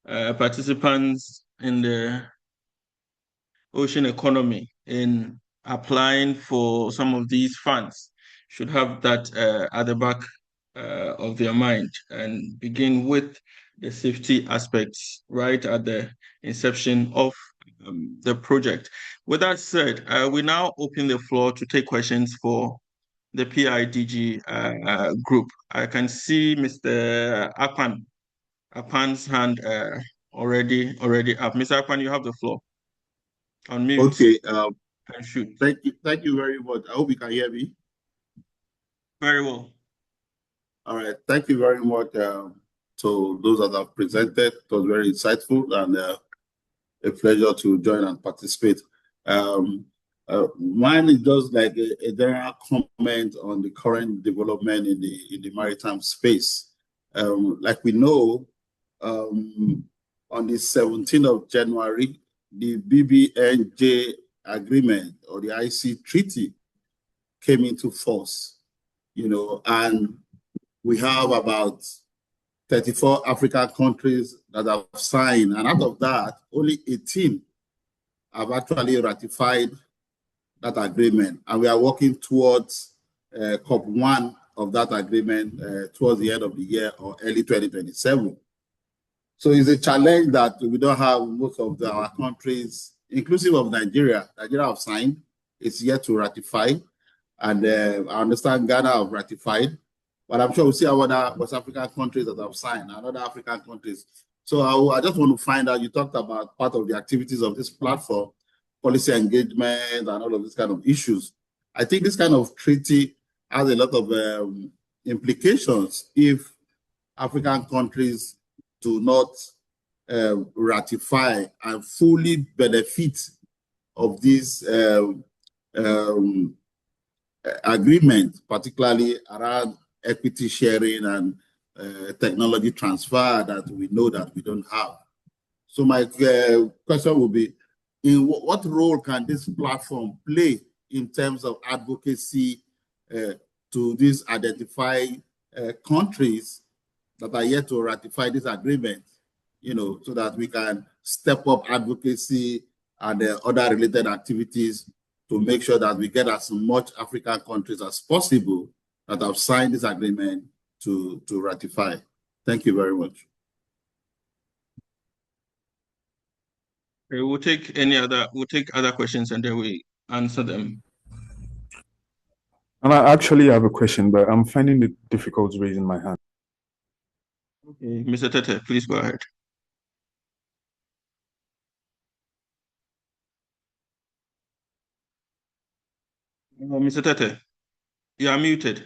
participants in the ocean economy in applying for some of these funds should have that at the back of their mind and begin with the safety aspects right at the inception of the project. With that said, we now open the floor to take questions for the PIDG group. I can see Mr. Apan's hand already up. Mr. Apan, you have the floor. Unmute. Okay. And shoot. Thank you very much. I hope you can hear me. Very well. All right. Thank you very much to those that have presented. It was very insightful and a pleasure to join and participate. Mine is just like a general comment on the current development in the maritime space. Like we know, on the 17th of January, the BBNJ agreement or the IC treaty came into force, and we have about 34 African countries that have signed, and out of that, only 18 have actually ratified that agreement, and we are working towards COP 1 of that agreement towards the end of the year or early 2027. So it's a challenge that we don't have most of our countries, inclusive of Nigeria. Nigeria have signed, it's yet to ratify, and I understand Ghana have ratified, but I'm sure we'll see other West African countries that have signed and other African countries. So I just want to find out, you talked about part of the activities of this platform, policy engagement and all of these kind of issues. I think this kind of treaty has a lot of implications if African countries do not ratify and fully benefit of this agreement, particularly around equity sharing and technology transfer that we know that we don't have. So my question will be, in what role can this platform play in terms of advocacy to these identified countries that are yet to ratify this agreement, so that we can step up advocacy and other related activities to make sure that we get as much African countries as possible that have signed this agreement to ratify. Thank you very much. We'll take other questions and then we answer them. And I actually have a question, but I'm finding it difficult raising my hand. Okay, Mr. Tete, please go ahead. Mr. Tete, you are muted.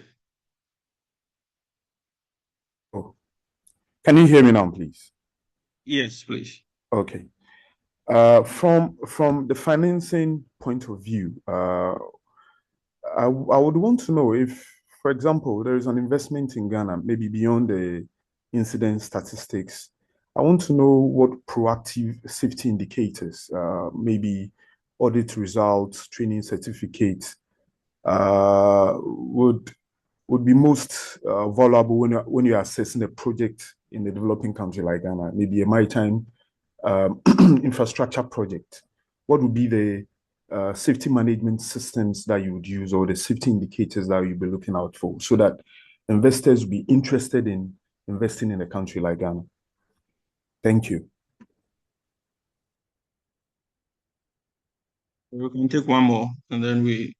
Oh. Can you hear me now, please? Yes, please. Okay. From the financing point of view, I would want to know if, for example, there is an investment in Ghana, maybe beyond the incident statistics. I want to know what proactive safety indicators, maybe audit results, training certificates, would be most valuable when you're assessing a project in a developing country like Ghana, maybe a maritime infrastructure project. What would be the safety management systems that you would use, or the safety indicators that you'll be looking out for, so that investors will be interested in investing in a country like Ghana? Thank you. We can take one more and then we.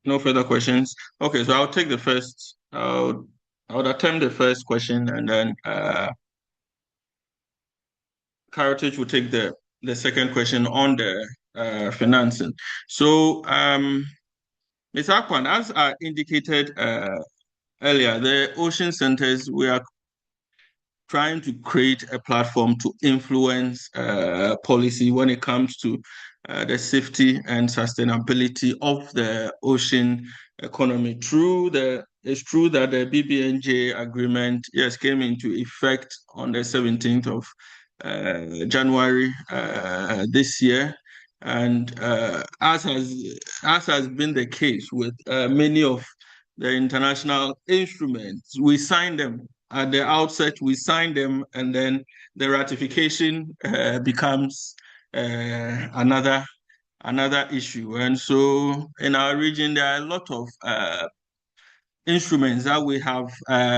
No further questions. Okay, so I'll take the first. I'll attempt the first question, and then Heritage will take the second question on the financing. So, Ms. Akpan, as I indicated earlier, the ocean centers, we are trying to create a platform to influence policy when it comes to the safety and sustainability of the ocean economy. It's true that the BBNJ agreement, yes, came into effect on the 17th of January this year. And as has been the case with many of the international instruments, we signed them at the outset, we sign them, and then the ratification becomes another issue. And so in our region, there are a lot of instruments that we have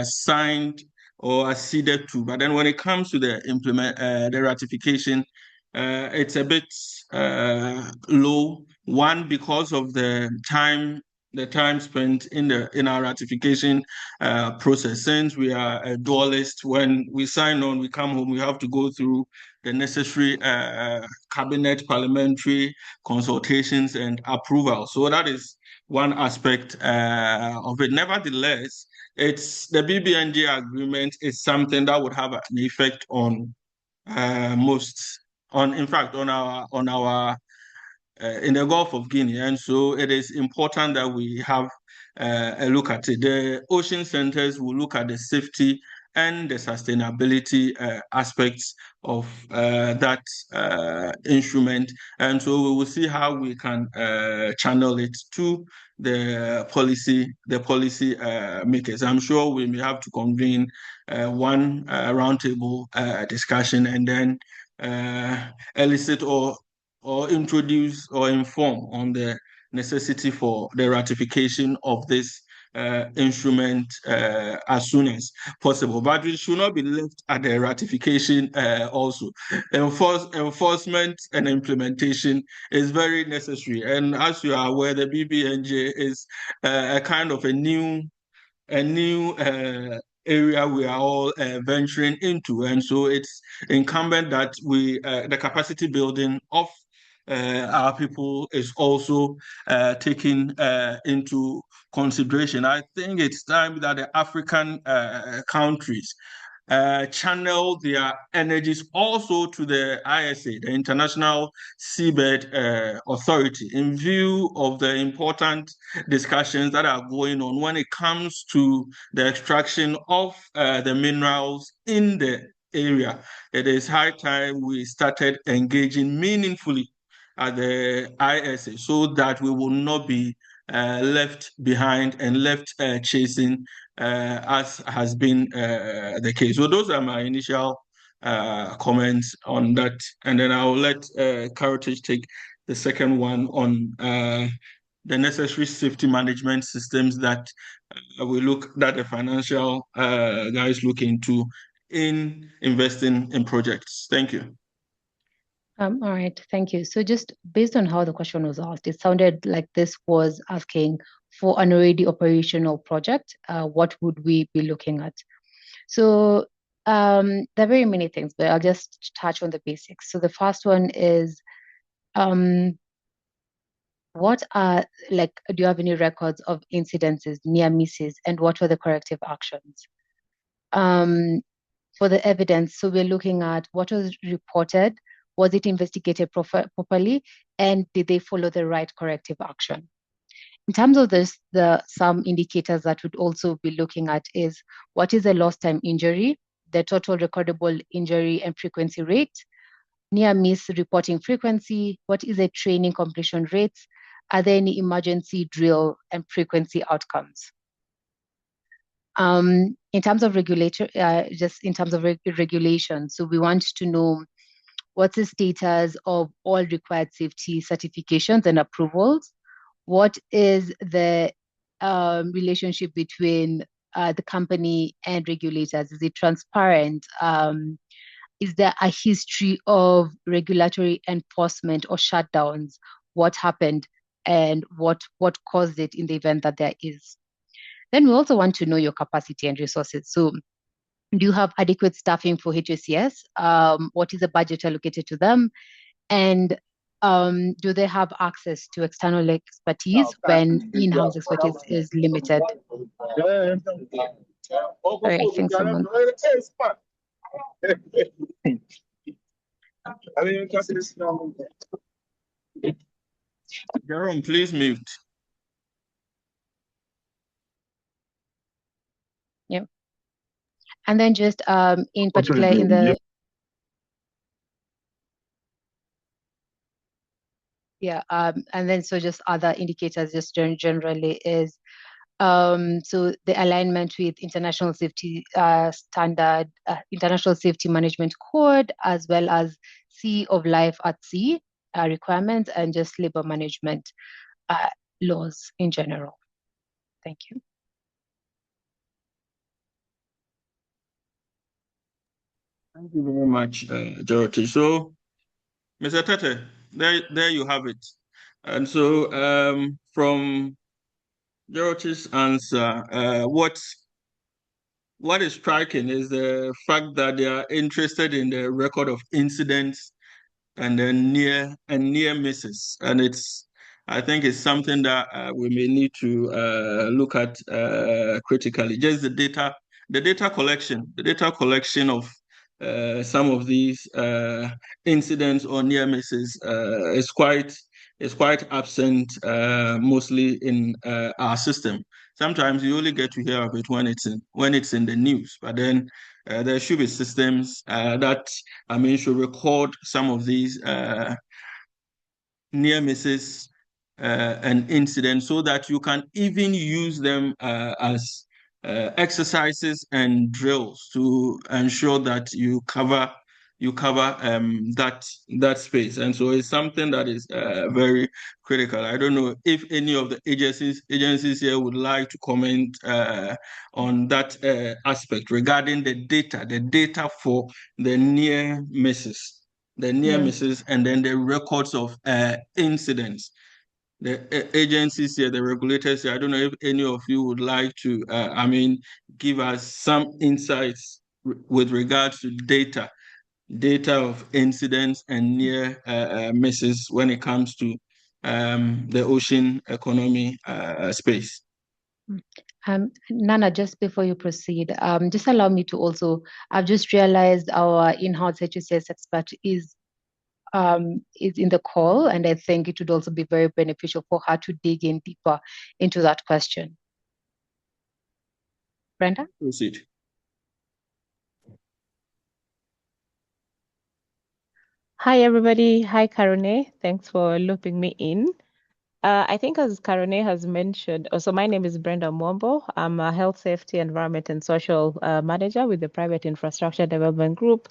signed or acceded to, but then when it comes to the ratification, it's a bit low. One, because of the time spent in our ratification process. Since we are a dualist, when we sign on, we come home, we have to go through the necessary cabinet parliamentary consultations and approval. So that is one aspect of it. Nevertheless, it's the BBNJ agreement is something that would have an effect on our in the Gulf of Guinea, and so it is important that we have a look at it. The ocean centers will look at the safety and the sustainability aspects of that instrument, and so we will see how we can channel it to the policy makers. I'm sure we may have to convene one roundtable discussion and then elicit or introduce or inform on the necessity for the ratification of this instrument as soon as possible. But it should not be left at the ratification also. Enforcement and implementation is very necessary. And as you are aware, the BBNJ is a kind of a new area we are all venturing into. And so it's incumbent that the capacity building of our people is also taken into consideration. I think it's time that the African countries channel their energies also to the ISA, the International Seabed Authority, in view of the important discussions that are going on when it comes to the extraction of the minerals in the area. It is high time we started engaging meaningfully at the ISA so that we will not be left behind and left chasing as has been the case. So those are my initial comments on that. And then I'll let Caritage take the second one on the necessary safety management systems that that the financial guys look into in investing in projects. Thank you. All right, thank you. So just based on how the question was asked, it sounded like this was asking for an already operational project. What would we be looking at? So there are very many things, but I'll just touch on the basics. So the first one is, do you have any records of incidences, near misses, and what were the corrective actions? For the evidence, so we're looking at what was reported, was it investigated properly, and did they follow the right corrective action? In terms of this, some indicators that would also be looking at is what is the lost time injury, the total recordable injury and frequency rate, near miss reporting frequency, what is the training completion rates, Are there any emergency drill and frequency outcomes? In terms of regulation, so we want to know what's the status of all required safety certifications and approvals. What is the relationship between the company and regulators? Is it transparent? Is there a history of regulatory enforcement or shutdowns? What happened and what caused it in the event that there is? Then we also want to know your capacity and resources. So do you have adequate staffing for HSCS? What is the budget allocated to them? And do they have access to external expertise when in-house expertise is limited? Sorry, I think someone. Jerome, please mute. Yeah. And then just in particular in the and then so just other indicators just generally is so the alignment with international safety standard, international safety management code, as well as Sea of Life at Sea requirements, and just labor management laws in general. Thank you. Thank you very much, Dorothy. So, Mr. Tete, there you have it. And so, from Dorothy's answer, what is striking is the fact that they are interested in the record of incidents and then near misses, and I think it's something that we may need to look at critically. Just the data collection of some of these incidents or near misses is quite absent, mostly in our system. Sometimes you only get to hear of it when it's in the news, but then there should be systems that should record some of these near misses and incidents so that you can even use them as exercises and drills to ensure that you cover that space. And so it's something that is very critical. I don't know if any of the agencies here would like to comment on that aspect regarding the data for the near misses. Misses, and then the records of incidents. The agencies here, the regulators here, I don't know if any of you would like to, give us some insights with regards to data of incidents and near misses when it comes to the ocean economy space. Nana, just before you proceed, just allow me to also, I've just realized our in-house HSCS expert is in the call, and I think it would also be very beneficial for her to dig in deeper into that question. Brenda? Proceed. Hi, everybody. Hi, Karone. Thanks for looping me in. I think as Karone has mentioned, so my name is Brenda Mwombo. I'm a Health, Safety, Environment, and Social Manager with the Private Infrastructure Development Group,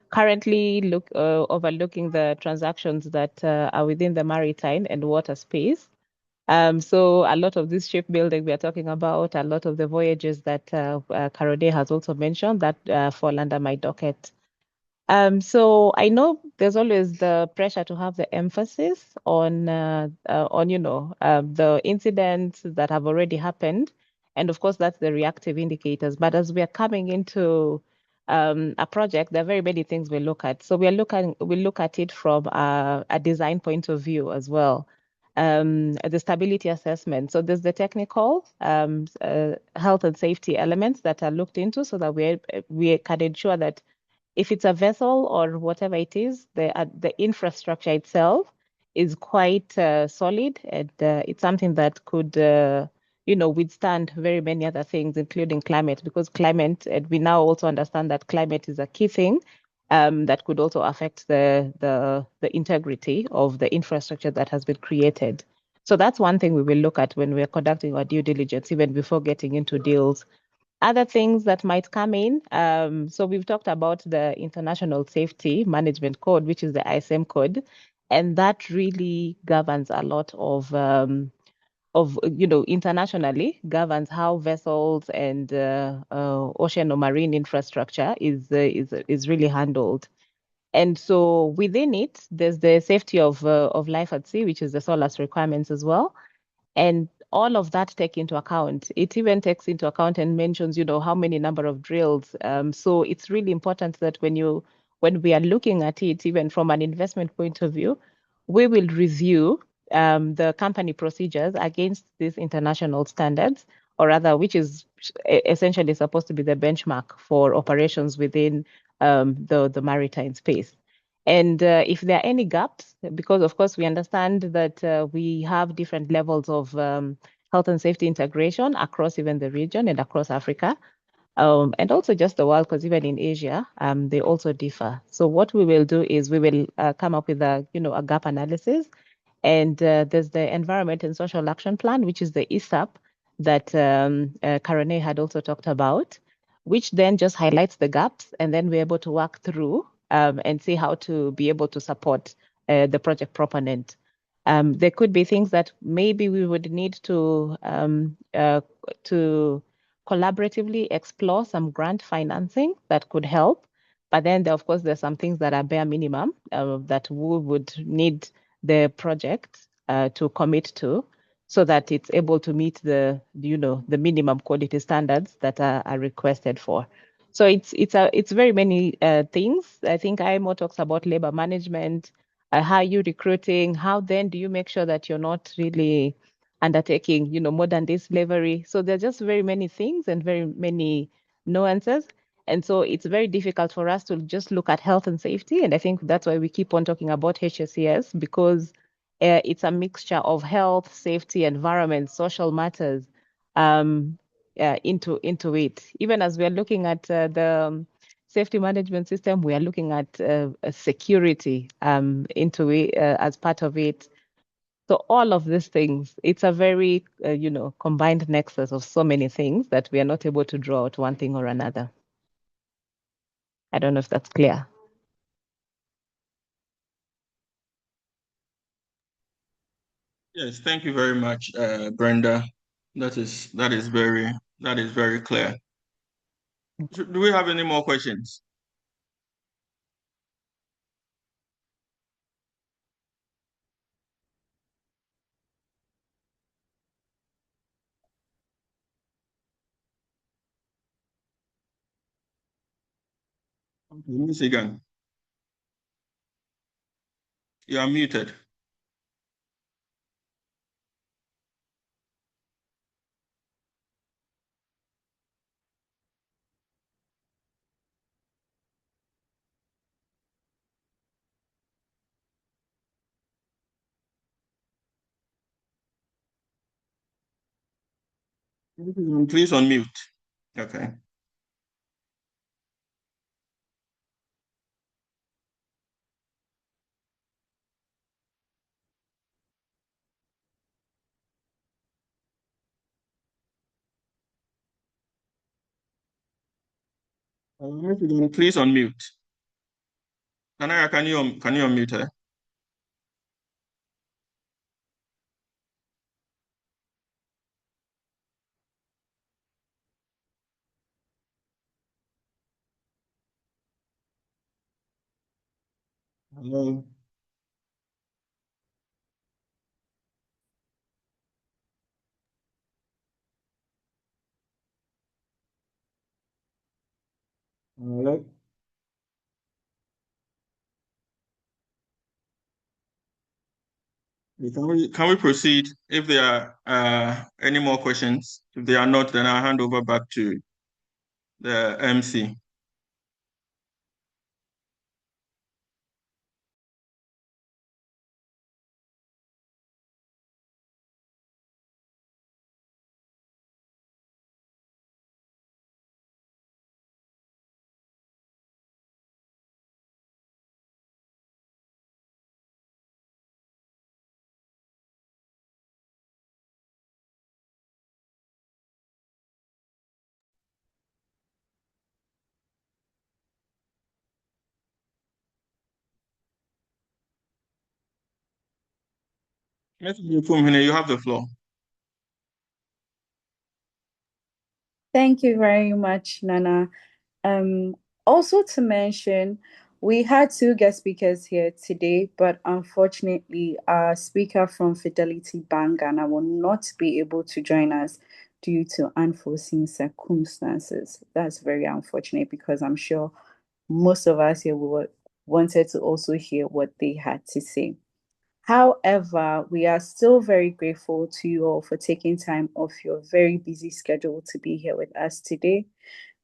currently overlooking the transactions that are within the maritime and water space. So a lot of this shipbuilding we are talking about, a lot of the voyages that Karone has also mentioned that fall under my docket. So I know there's always the pressure to have the emphasis on the incidents that have already happened, and of course that's the reactive indicators. But as we are coming into a project, there are very many things we look at. So we look at it from a design point of view as well. The stability assessment. So there's the technical health and safety elements that are looked into, so that we can ensure that if it's a vessel or whatever it is, the infrastructure itself is quite solid, and it's something that could, withstand very many other things, including climate, because climate, and we now also understand that climate is a key thing that could also affect the integrity of the infrastructure that has been created. So that's one thing we will look at when we're conducting our due diligence, even before getting into deals. Other things that might come in. So we've talked about the International Safety Management Code, which is the ISM code, and that really governs a lot of internationally governs how vessels and ocean or marine infrastructure is really handled. And so within it, there's the safety of life at sea, which is the SOLAS requirements as well. And all of that take into account. It even takes into account and mentions, how many number of drills. So it's really important that when we are looking at it, even from an investment point of view, we will review the company procedures against these international standards, or rather, which is essentially supposed to be the benchmark for operations within the maritime space. And if there are any gaps, because of course we understand that we have different levels of health and safety integration across even the region and across Africa, and also just the world, because even in Asia, they also differ. So what we will do is we will come up with a gap analysis, and there's the Environment and Social Action Plan, which is the ESAP that Karane had also talked about, which then just highlights the gaps, and then we're able to work through and see how to be able to support the project proponent. There could be things that maybe we would need to collaboratively explore some grant financing that could help. But then, of course, there's some things that are bare minimum that we would need the project to commit to, so that it's able to meet the minimum quality standards that are requested for. So it's very many things. I think IMO talks about labor management. How are you recruiting? How then do you make sure that you're not really undertaking, modern day slavery? So there's just very many things and very many nuances. And so it's very difficult for us to just look at health and safety. And I think that's why we keep on talking about HSES, because it's a mixture of health, safety, environment, social matters into it. Even as we're looking at the safety management system, we are looking at security into it as part of it. So all of these things, it's a very, combined nexus of so many things that we are not able to draw out one thing or another. I don't know if that's clear. Yes, thank you very much, Brenda. That is very clear. Do we have any more questions? Once again, you are muted. Please unmute. Okay. Please unmute. Kanaya, can you unmute her? Hello. Hello. Can we proceed? If there are any more questions, if there are not, then I'll hand over back to the MC. Mr. Yefumhene, you have the floor. Thank you very much, Nana. Also to mention, we had two guest speakers here today, but unfortunately, our speaker from Fidelity Bank Ghana will not be able to join us due to unforeseen circumstances. That's very unfortunate because I'm sure most of us here wanted to also hear what they had to say. However, we are still very grateful to you all for taking time off your very busy schedule to be here with us today.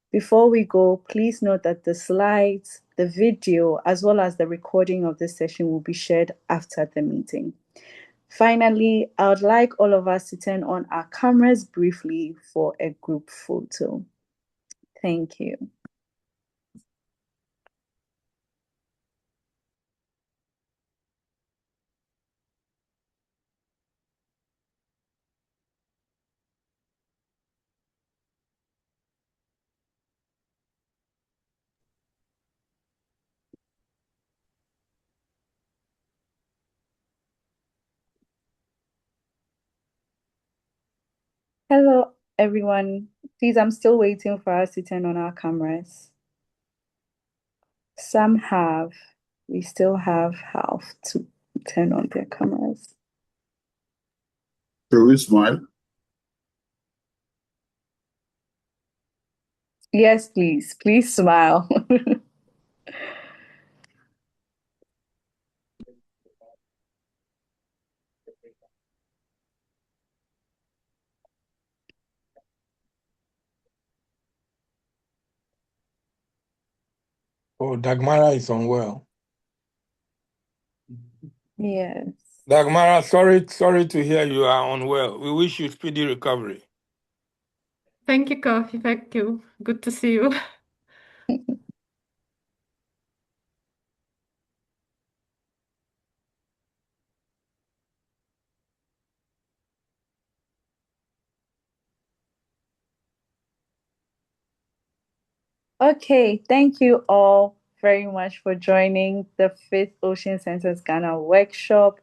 Before we go, please note that the slides, the video, as well as the recording of this session will be shared after the meeting. Finally, I would like all of us to turn on our cameras briefly for a group photo. Thank you. Hello, everyone. Please, I'm still waiting for us to turn on our cameras. Some have. We still have half to turn on their cameras. Should we smile? Yes, please. Please smile. Oh, Dagmara is unwell. Yes. Dagmara, sorry to hear you are unwell. We wish you speedy recovery. Thank you, Kofi. Thank you. Good to see you. Okay, thank you all very much for joining the 5th Ocean Centers Ghana workshop.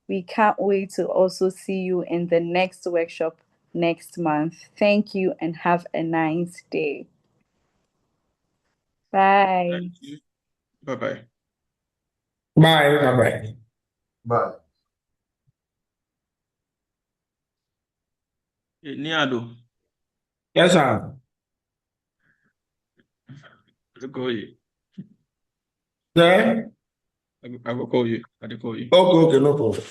We can't wait to also see you in the next workshop next month. Thank you and have a nice day. Bye. Thank you. Bye-bye. Bye. Bye. Niado, Yes, sir. I'll call you. There? I will call you. I'll call you. Okay, no problem.